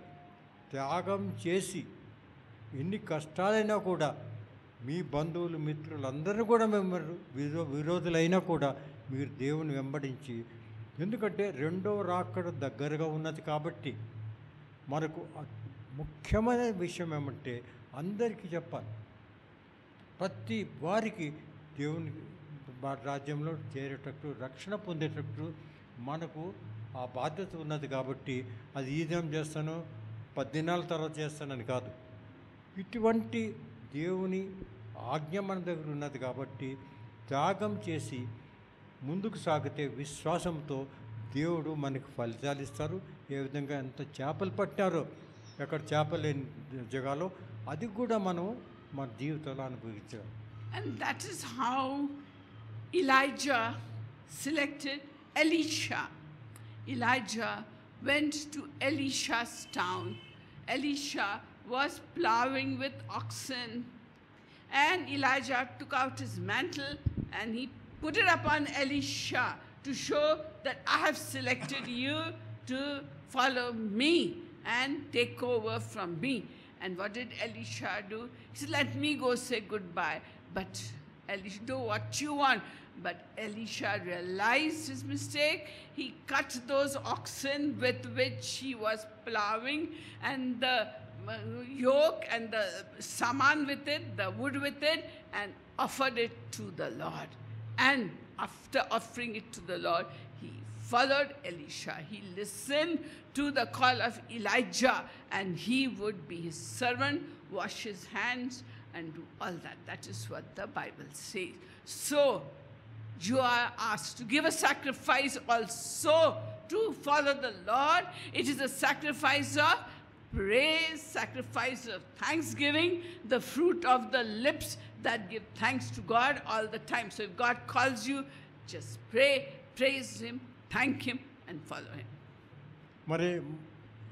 త్యాగం చేసి ఎన్ని కష్టాలైనా కూడా, మీ బంధువులు మిత్రులు అందరూ కూడా మేము విరోధులైనా కూడా మీరు దేవుని వెంబడించి, ఎందుకంటే రెండవ రాకడ దగ్గరగా ఉన్నది కాబట్టి మనకు ముఖ్యమైన విషయం ఏమంటే అందరికీ చెప్పాలి. ప్రతి వారికి దేవుని రాజ్యంలో చేరేటట్టు, రక్షణ పొందేటట్టు మనకు ఆ బాధ్యత ఉన్నది. కాబట్టి అది ఈ దినం చేస్తాను 10 దినాల తర్వాత చేస్తానని కాదు, ఇటువంటి దేవుని ఆజ్ఞ మన దగ్గర ఉన్నది కాబట్టి త్యాగం చేసి ముందుకు సాగితే విశ్వాసంతో దేవుడు మనకు ఫలితాలు ఇస్తారు. ఏ విధంగా ఎంత చేపలు పట్టారో, ఎక్కడ చేపలు లేని జగాలో అది కూడా మనం మన జీవితంలో అనుభవించాలి. And that is how Elijah selected Elisha. Elijah went to Elisha's town. Elisha was plowing with oxen, and Elijah took out his mantle and he put it upon Elisha to show that I have selected you to follow me and take over from me. And what did Elisha do? He said, let me go say goodbye. But Elisha, do what you want. But Elisha realized his mistake. He cut those oxen with which he was plowing, and the yoke and the saman with it, the wood with it, and offered it to the Lord. And after offering it to the Lord, he followed Elisha. He listened to the call of Elijah, and he would be his servant, wash his hands, and do all that. That is what the Bible says. So, you are asked to give a sacrifice also to follow the Lord. It is a sacrifice of praise, sacrifice of thanksgiving, the fruit of the lips that give thanks to God all the time. So if God calls you, just pray, praise Him, thank Him, and follow Him. మరి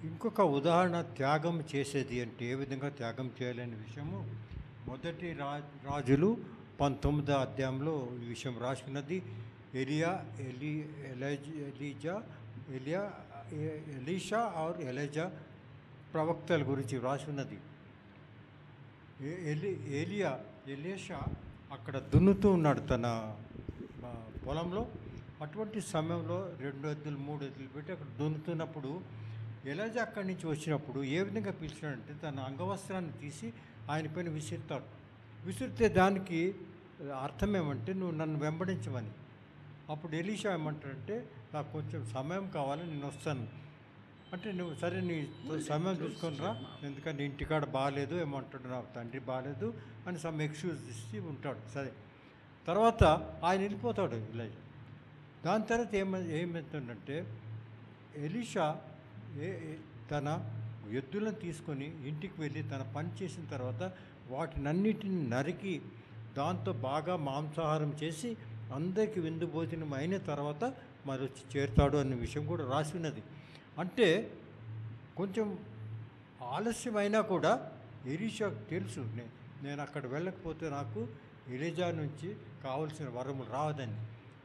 ఇంకొక ఉదాహరణ త్యాగం చేసేది అంటే ఏ విధంగా త్యాగం చేయాలనే విషయము మొదటి రాజులు 19వ అధ్యాయంలో ఈ విషయం రాసుకున్నది. ఎలీషా ఆర్ ఎలీజా ప్రవక్తల గురించి రాసుకున్నది. ఎలీషా అక్కడ దున్నుతూ ఉన్నాడు తన పొలంలో. అటువంటి సమయంలో 2 ఎద్దులు 3 ఎద్దులు పెట్టి అక్కడ దున్నుతున్నప్పుడు ఎలీజా అక్కడి నుంచి వచ్చినప్పుడు ఏ విధంగా పిలిచాడంటే తన అంగవస్త్రాన్ని తీసి ఆయన పైన విసిరుతాడు. విసిరితే దానికి అర్థం ఏమంటే నువ్వు నన్ను వెంబడించమని. అప్పుడు ఎలీషా ఏమంటాడంటే నాకు కొంచెం సమయం కావాలి, నేను వస్తాను అంటే, నువ్వు సరే నీ సమయం చూసుకొని రా, ఎందుకంటే ఇంటికాడ బాగాలేదు ఏమంటాడు, నాకు తండ్రి బాగాలేదు అని సమ్ ఎక్స్క్యూజ్ ఇచ్చి ఉంటాడు. సరే, తర్వాత ఆయన వెళ్ళిపోతాడు ఎలీషా. దాని తర్వాత ఏమవుతుందంటే ఎలీషా తన ఎద్దులను తీసుకొని ఇంటికి వెళ్ళి తన పని చేసిన తర్వాత వాటినన్నిటిని నరికి దాంతో బాగా మాంసాహారం చేసి అందరికీ విందు భోజనం అయిన తర్వాత మరి వచ్చి చేరుతాడు అనే విషయం కూడా రాసి ఉన్నది. అంటే కొంచెం ఆలస్యమైనా కూడా ఎలీషాకు తెలుసు, నేను అక్కడ వెళ్ళకపోతే నాకు ఎలీజా నుంచి కావలసిన వరములు రావదని,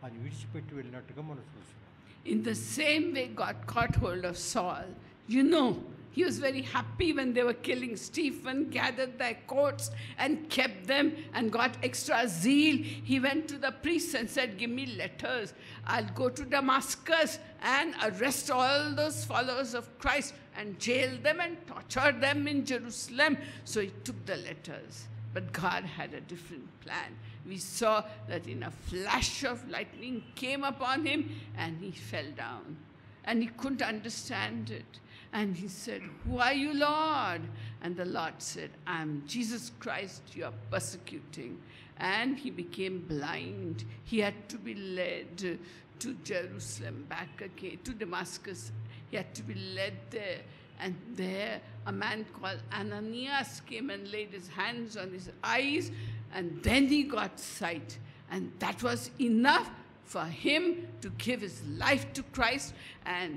అది విడిచిపెట్టి వెళ్ళినట్టుగా మనం చూస్తున్నాం. In the same way, God caught hold of Saul. You know, he was very happy when they were killing Stephen, gathered their coats and kept them and got extra zeal. He went to the priests and said, give me letters. I'll go to Damascus and arrest all those followers of Christ and jail them and torture them in Jerusalem. So he took the letters. But God had a different plan. We saw that in a flash of lightning came upon him and he fell down. And he couldn't understand it. And he said, who are you, Lord? And the Lord said, I'm Jesus Christ you are persecuting. And he became blind. He had to be led to Jerusalem, back again to Damascus. He had to be led there. And there a man called Ananias came and laid his hands on his eyes, and then he got sight. And that was enough for him to give his life to Christ. And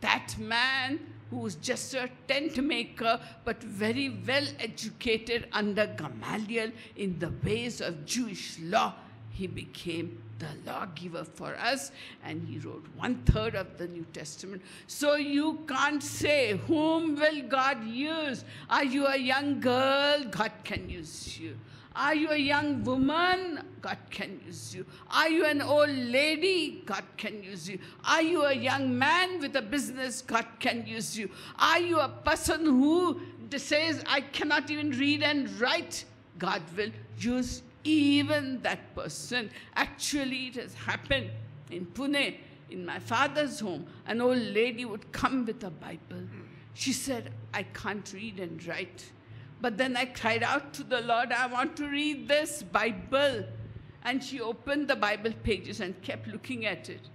that man, who was just a tent maker but very well educated under Gamaliel in the ways of Jewish law, he became the lawgiver for us, and he wrote 1/3 of the New Testament. So you can't say, whom will God use? Are you a young girl? God can use you. Are you a young woman? God can use you. Are you an old lady? God can use you. Are you a young man with a business? God can use you. Are you a person who says, I cannot even read and write? God will use even that person. Actually, it has happened in Pune, in my father's home. An old lady would come with a Bible. She said, I can't read and write. But then I cried out to the Lord, I want to read this Bible. And she opened the Bible pages and kept looking at it.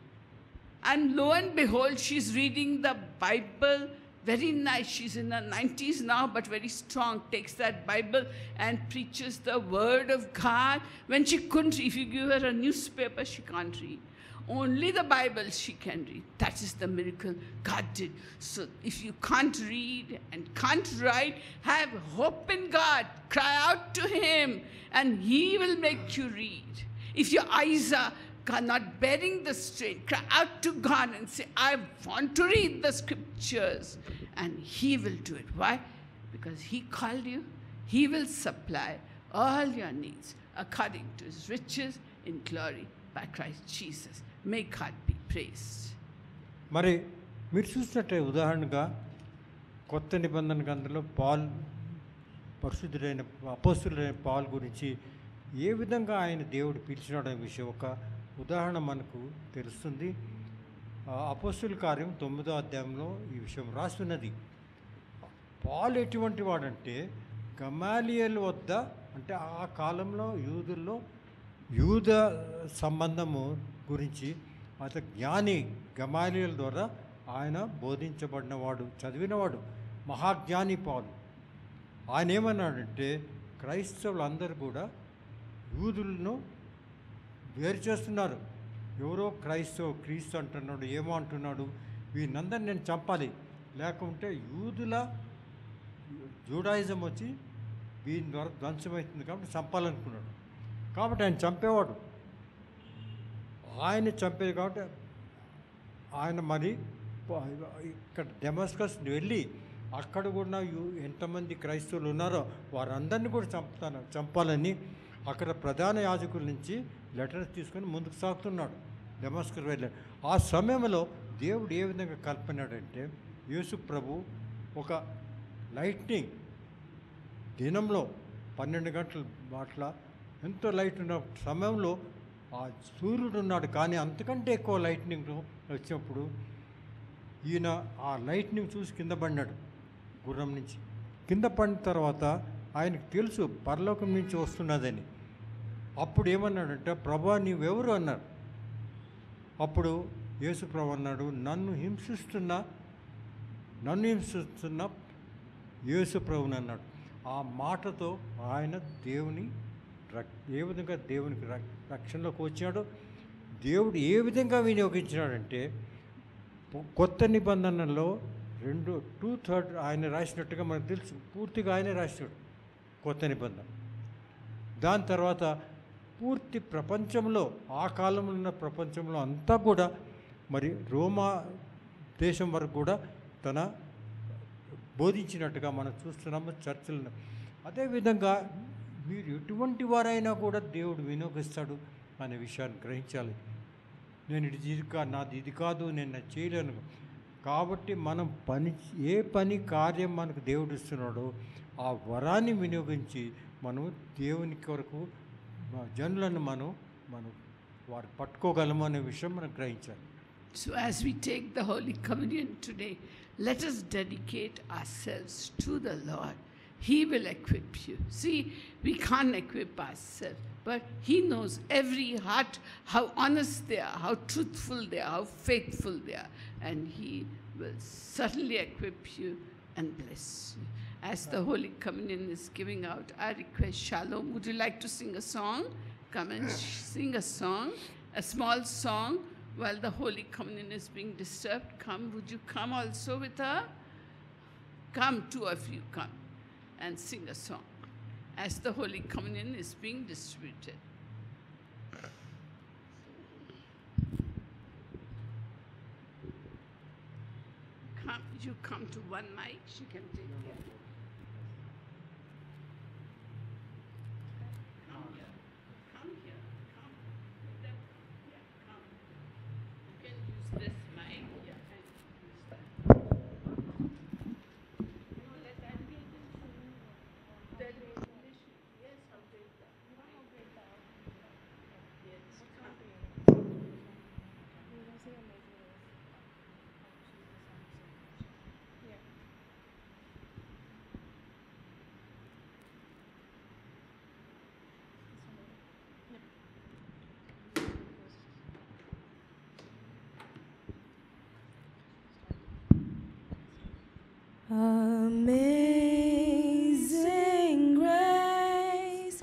And lo and behold, she's reading the Bible. Very nice. She's in her 90s now, but very strong. Takes that Bible and preaches the word of God. When she couldn't, if you give her a newspaper, she can't read. Only the Bible she can read. That is the miracle God did. So if you can't read and can't write, have hope in God. Cry out to him and he will make you read. If your eyes are not bearing the strain, cry out to God and say, I want to read the scriptures. And he will do it. Why? Because he called you. He will supply all your needs according to his riches in glory by Christ Jesus. May God be praised. మరి మీరు చూసినట్టే ఉదాహరణగా కొత్త నిబంధన గ్రంథంలో పాల్, పరిశుద్ధుడైన అపోస్తులైన పాల్ గురించి ఏ విధంగా ఆయన దేవుడు పిలిచినాడనే విషయం ఒక ఉదాహరణ మనకు తెలుస్తుంది. అపోస్తుల కార్యం 9వ అధ్యాయంలో ఈ విషయం రాస్తున్నది. పాల్ ఎటువంటి వాడంటే గమాలియల్ వద్ద, అంటే ఆ కాలంలో యూదుల్లో యూద సంబంధము గురించి అతను జ్ఞాని, గమాలియల్ ద్వారా ఆయన బోధించబడినవాడు, చదివినవాడు, మహాజ్ఞాని పాలు. ఆయన ఏమన్నాడంటే క్రైస్తవులందరూ కూడా యూదులను వేరు చేస్తున్నారు. ఎవరో క్రీస్తు అంటున్నాడు, ఏమో అంటున్నాడు, వీళ్ళందరినీ నేను చంపాలి, లేకుంటే యూదుల జూడాయిజం వచ్చి వీని ద్వారా ధ్వంసమవుతుంది కాబట్టి చంపాలనుకున్నాడు. కాబట్టి ఆయన చంపేవాడు. ఆయన చంపేది కాబట్టి ఆయన మరి ఇక్కడ డెమస్కస్ వెళ్ళి అక్కడ కూడా ఎంతమంది క్రైస్తవులు ఉన్నారో వారందరినీ కూడా చంపాలని అక్కడ ప్రధాన యాజకుల నుంచి లెటర్స్ తీసుకొని ముందుకు సాగుతున్నాడు. డెమస్కస్ వెళ్ళాడు. ఆ సమయంలో దేవుడు ఏ విధంగా కల్పనాడంటే యేసు ప్రభు ఒక లైట్నింగ్ దినంలో 12 గంటల అట్లా ఎంతో లైట్ ఉన్న సమయంలో ఆ సూర్యుడు ఉన్నాడు. కానీ అంతకంటే ఎక్కువ లైట్నింగ్ వచ్చినప్పుడు ఈయన ఆ లైట్నింగ్ చూసి కింద పడినాడు గుర్రం నుంచి. కింద పడిన తర్వాత ఆయనకు తెలుసు పరలోకం నుంచి వస్తున్నదని. అప్పుడు ఏమన్నాడంటే, ప్రభా నీవెవరు అన్నాడు. అప్పుడు యేసు ప్రభు అన్నాడు, నన్ను హింసిస్తున్న యేసు ప్రభుని అన్నాడు. ఆ మాటతో ఆయన ఏ విధంగా దేవునికి రక్షణలోకి వచ్చాడో, దేవుడు ఏ విధంగా వినియోగించినాడంటే కొత్త నిబంధనలో 2/3 ఆయన రాసినట్టుగా మనకు తెలుసు, పూర్తిగా ఆయనే రాసినాడు కొత్త నిబంధన. దాని తర్వాత పూర్తి ప్రపంచంలో, ఆ కాలంలో ఉన్న ప్రపంచంలో అంతా కూడా మరి రోమా దేశం వరకు కూడా తన బోధించినట్టుగా మనం చూస్తున్నాము చర్చలను. అదేవిధంగా మీరు ఎటువంటి వారైనా కూడా దేవుడు వినియోగిస్తాడు అనే విషయాన్ని గ్రహించాలి. నేను నాది ఇది కాదు, నేను అది చేయలేను. కాబట్టి మనం ఏ పని కార్యం మనకు దేవుడు ఇస్తున్నాడో ఆ వరాన్ని వినియోగించి మనం దేవుని కొరకు జనులను మనం వారు పట్టుకోగలము అనే విషయం మనం గ్రహించాలి. So as we take the Holy Communion today, let us dedicate ourselves to the Lord. He will equip you. See, we can't equip ourselves, but He knows every heart, how honest they are, how truthful they are, how faithful they are, and He will certainly equip you and bless you. As the Holy Communion is giving out, I request Shalom, would you like to sing a song? Come and sing a song, a small song, while the Holy Communion is being disturbed. Come, would you come also with her? Come, two of you, come and sing a song as the Holy Communion is being distributed. Come, you come to one mic, she can take care. Come here, come here, come. Yeah, come. You can use this mic, yeah, and use that. No, let that be that English. Yes, I'll take that. Yes, come. Amazing grace,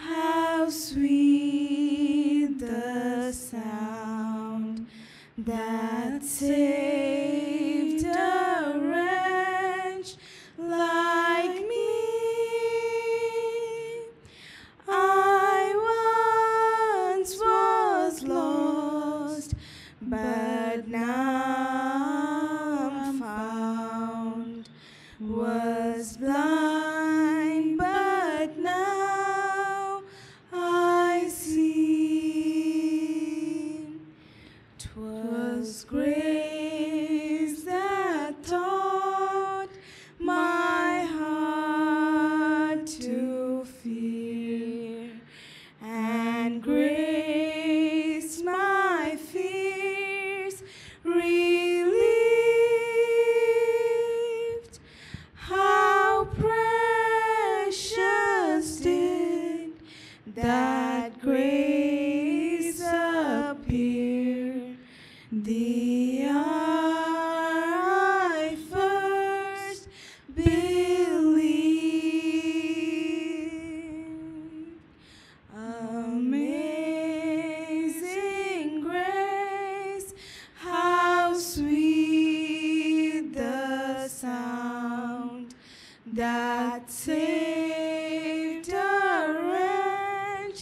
how sweet the sound that saved a wretch like me. I once was lost, but now I'm found. Was blind, but now I see. 'Twas grace that taught my heart to fear, and grace my fears relieved. How precious did that grace appear the hour I first believed. Amazing grace, how sweet the sound that saved a wretch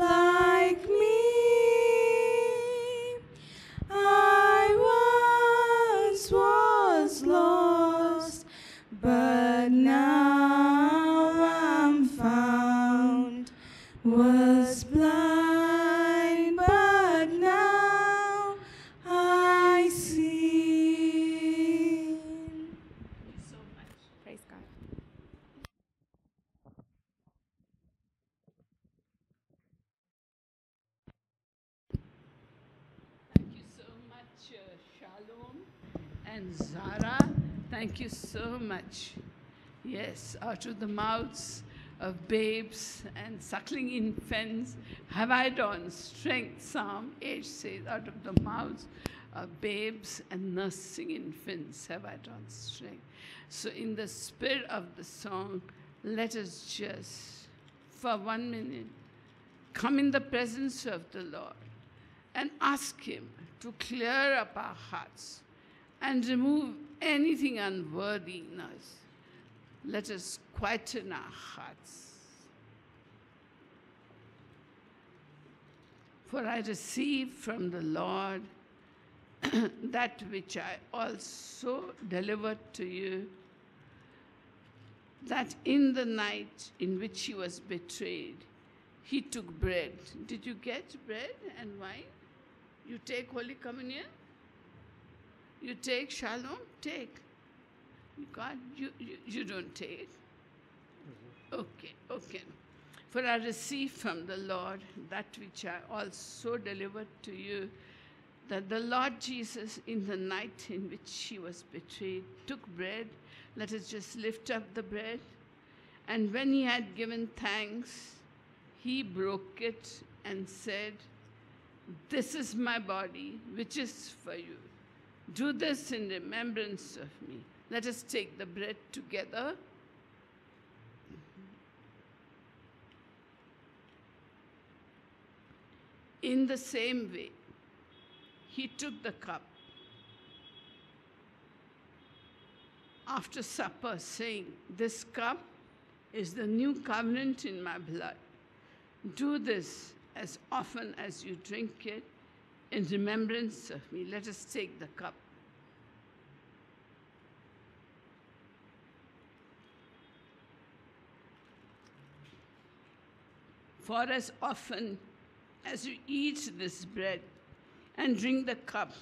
like me. I once was lost, but now I'm found. Was blind, but now I see. So much. Praise God. Thank you so much, Shalom and Zara. Thank you so much. Yes, out of the mouths of babes and suckling infants have I drawn strength. Psalm 8 says, out of the mouths of babes and nursing infants have I drawn strength. So in the spirit of the song, let us just, for 1 minute, come in the presence of the Lord and ask Him to clear up our hearts and remove anything unworthy in us. Let us quieten our hearts. For I received from the Lord that which I also delivered to you, that in the night in which He was betrayed, He took bread. Did you get bread and wine? You take Holy Communion? You take Shalom? Take. God, you don't take. Okay, okay. For I received from the Lord that which I also delivered to you, that the Lord Jesus, in the night in which He was betrayed, took bread. Let us just lift up the bread. And when He had given thanks, He broke it and said, "This is my body, which is for you. Do this in remembrance of me." Let us take the bread together. In the same way, He took the cup after supper, saying, "This cup is the new covenant in my blood. Do this as often as you drink it in remembrance of me." Let us take the cup. For as often as you eat this bread and drink the cup,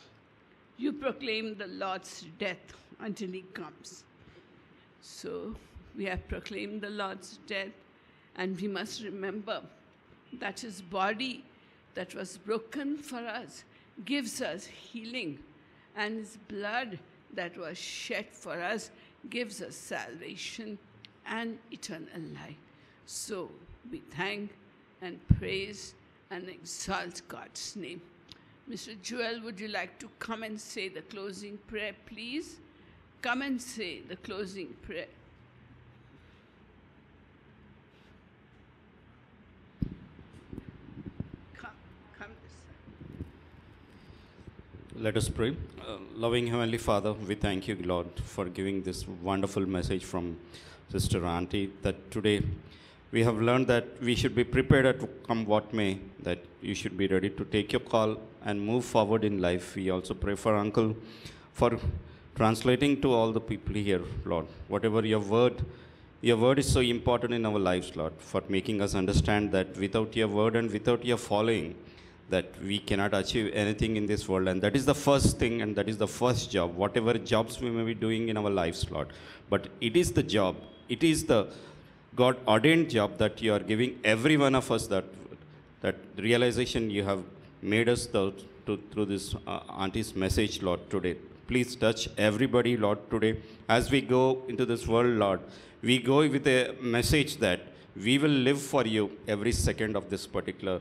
you proclaim the Lord's death until He comes. So we have proclaimed the Lord's death, and we must remember that His body that was broken for us gives us healing, and His blood that was shed for us gives us salvation and eternal life. So we thank and praise and exalt God's name. Mr. Joel, would you like to come and say the closing prayer, please? Come and say the closing prayer. Come this side. Let us pray. Loving Heavenly Father, we thank you, Lord, for giving this wonderful message from Sister Auntie, that today we have learned that we should be prepared to come what may, that you should be ready to take your call and move forward in life. We also pray for Uncle for translating to all the people here, Lord. Whatever your word is so important in our lives, Lord, for making us understand that without your word and without your following, that we cannot achieve anything in this world. And that is the first thing, and that is the first job, whatever jobs we may be doing in our lives, Lord. But it is the job, it is the God-ordained job that you are giving every one of us, that realization you have made us through this Auntie's message, Lord, today. Please touch everybody, Lord, today. As we go into this world, Lord, we go with a message that we will live for you every second of this particular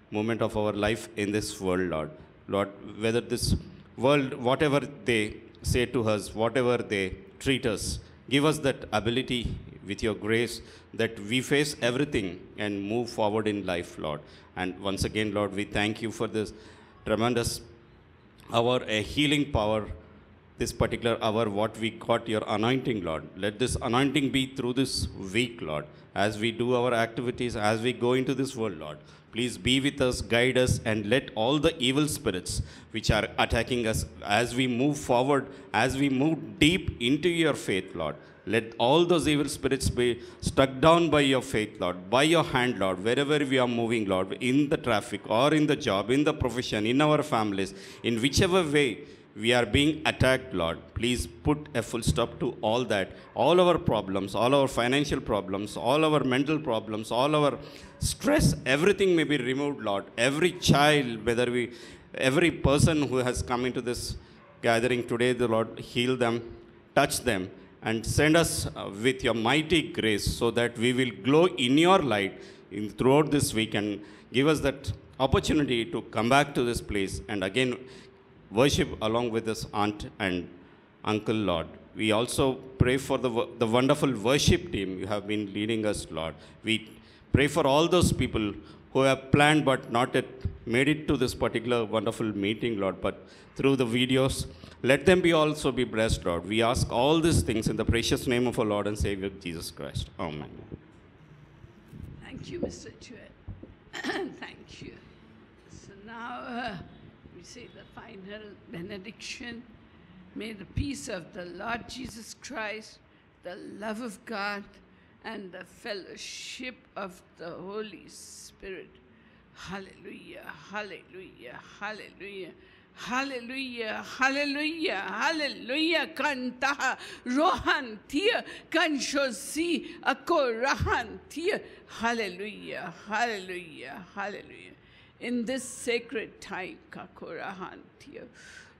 moment of our life in this world, Lord. Lord, whether this world, whatever they say to us, whatever they treat us, give us that ability with your grace that we face everything and move forward in life, Lord. And once again, Lord, we thank you for this tremendous hour, a healing power, this particular hour, what we got your anointing, Lord. Let this anointing be through this week, Lord, as we do our activities, as we go into this world, Lord. Please be with us, guide us, and let all the evil spirits which are attacking us as we move forward, as we move deep into your faith, Lord. Let all those evil spirits be struck down by your faith, Lord, by your hand, Lord, wherever we are moving, Lord, in the traffic or in the job, in the profession, in our families, in whichever way we are being attacked, Lord. Please put a full stop to all that. All our problems, all our financial problems, all our mental problems, all our stress, everything may be removed, Lord. Every child, every person who has come into this gathering today, the Lord, heal them, touch them, and send us with your mighty grace so that we will glow in your light throughout this week, and give us that opportunity to come back to this place and again worship along with this aunt and uncle, Lord. We also pray for the wonderful worship team you have been leading us, Lord. We pray for all those people who have planned but not yet made it to this particular wonderful meeting, Lord, but through the videos, let them be also be blessed, Lord. We ask all these things in the precious name of our Lord and Savior, Jesus Christ. Amen. Thank you, Mr. Chuet. Thank you. So now we say the final benediction. May the peace of the Lord Jesus Christ, the love of God, and the fellowship of the Holy Spirit. Hallelujah, hallelujah, hallelujah. Hallelujah, hallelujah, hallelujah. Kantaha rohan tia kanshosi ako rahan tia. Hallelujah, hallelujah, hallelujah. In this sacred time, kakorahan tia,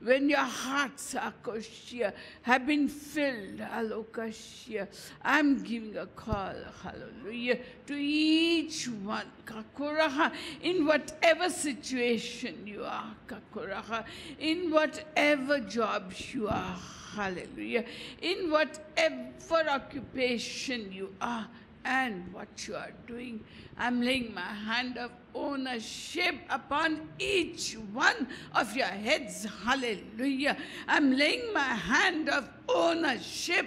when your hearts, Akoshia, have been filled, Alokashia, I'm giving a call, hallelujah, to each one, Kakuraha, in whatever situation you are, Kakuraha, in whatever jobs you are, hallelujah, in whatever occupation you are, and what you are doing. I'm laying my hand of ownership upon each one of your heads. Hallelujah. I'm laying my hand of ownership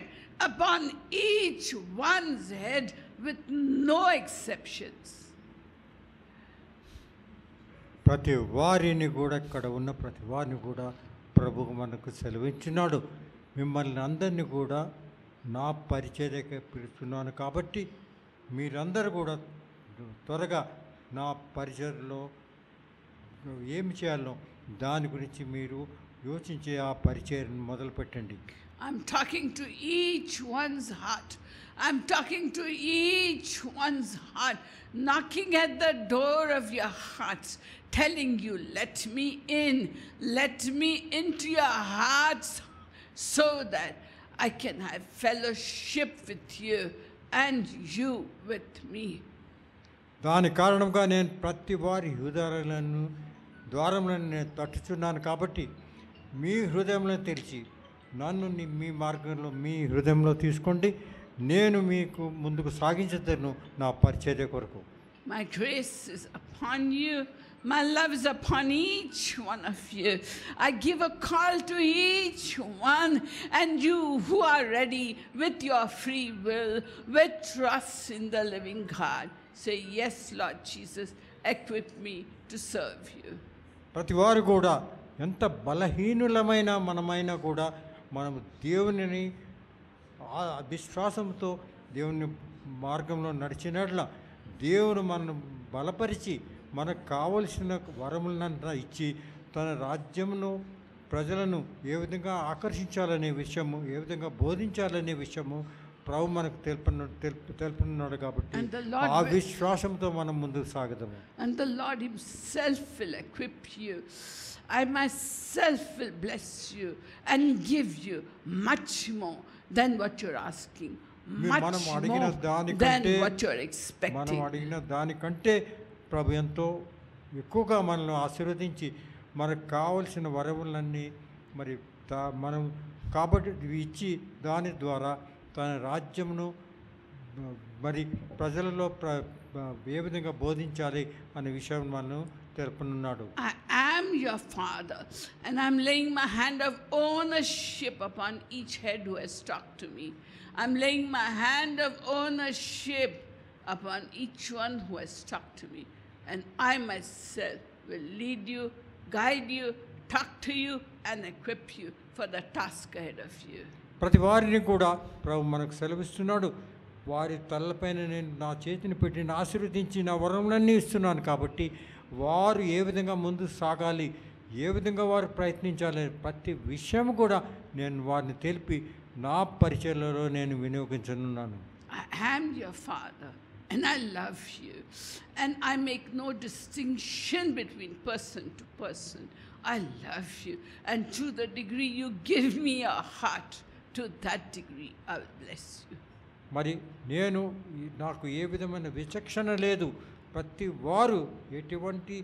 upon each one's head with no exceptions. ప్రతి వారిని కూడా ఇక్కడ ఉన్న ప్రతి వారిని కూడా ప్రభువు మనకు సెలవించున్నాడు. మిమ్మల్ని అందరినీ కూడా నా పరిచర్యకే పిలుస్తున్నాను కాబట్టి మీరందరూ కూడా త్వరగా నా పరిచర్యలో ఏమి చేయాలో దాని గురించి మీరు యోచించే ఆ పరిచర్యను మొదలుపెట్టండి. I'm talking to each one's heart. I'm talking to each one's heart, knocking at the door of your hearts, telling you, let me into your hearts so that I can have fellowship with you and you with me. దాని కారణంగా నేను ప్రతి వారి ద్వారములను నేను తట్టుచున్నాను కాబట్టి మీ హృదయంలో తెరిచి నన్ను మీ మార్గంలో మీ హృదయంలో తీసుకోండి. నేను మీకు ముందుకు సాగించదను నా పరిచర్య కొరకు. My grace is upon you. My love is upon each one of you. I give a call to each one, and you who are ready with your free will, with trust in the living God, say, yes, Lord Jesus, equip me to serve you. ప్రతి వారు కూడా ఎంత బలహీనులమైన మనమైనా కూడా మనం దేవునిని విశ్వాసంతో దేవుని మార్గంలో నడిచినట్ల దేవుడు మనను బలపరిచి మనకు కావలసిన వరములనంతా ఇచ్చి తన రాజ్యమును ప్రజలను ఏ విధంగా ఆకర్షించాలనే విషయము, ఏ విధంగా బోధించాలనే విషయము ప్రభు మనకు తెలుపుతున్నాడు కాబట్టి ఆ విశ్వాసంతో మనం ముందుకు సాగుదాము. And the Lord himself will equip you. I myself will bless you and give you much more than what you're asking, much more than what you're expecting. మనం అడిగిన దానికంటే ప్రభు ఎంతో ఎక్కువగా మనల్ని ఆశీర్వదించి మనకు కావలసిన వరములన్నీ మరి మనం కాబట్టి ఇచ్చి దాని ద్వారా తన రాజ్యమును మరి ప్రజలలో ఏ విధంగా బోధించాలి అనే విషయం మనం తెలుపుతున్నాడు. I am your father, and I'm laying my hand of ownership upon each head who has talked to me. I'm laying my hand of ownership upon each one who has talked to me. And I myself will lead you, guide you, talk to you, and equip you for the task ahead of you. ప్రతి వారిని కూడా ప్రభు మనకు సెలవిస్తున్నాడు. వారి తలపైన నేను నా చేతిని పెట్టి ఆశీర్వదించి నా వరములన్నీ ఇస్తున్నాను కాబట్టి వారు ఏ విధంగా ముందు సాగాలి, ఏ విధంగా వారు ప్రయత్నించాలి ప్రతి విషయం కూడా నేను వారిని తెలిపి నా పరిచర్యలో నేను వినియోగించనున్నాను. I am your father, and I love you, and I make no distinction between person to person. I love you, and to the degree you give me a heart, to that degree I will bless you. మరి నేను నాకు ఏ విధమైన విచక్షణ లేదు. ప్రతి వారు ఎటువంటి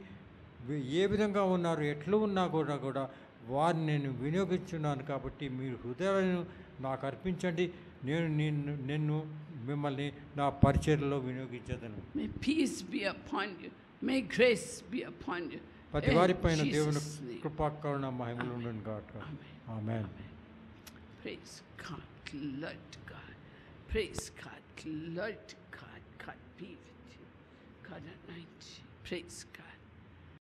ఏ విధంగా ఉన్నారు ఎట్లా ఉన్నా కూడా వారిని నేను వినియోగించున్నాను కాబట్టి మీరు హృదయాలను నాకు అర్పించండి. నేను మిమ్మల్ని నా పరిచర్యలో వినియోగించదను. May peace be upon you. May grace be upon you. ప్రతి In వారిపైన దేవుని Jesus' name. కృపాకరుణ మహిమలు ఉండను గాక. ఆమేన్. Praise God. Glory to God. Praise God. Glory to God. God be with you. God anoint you. Praise God.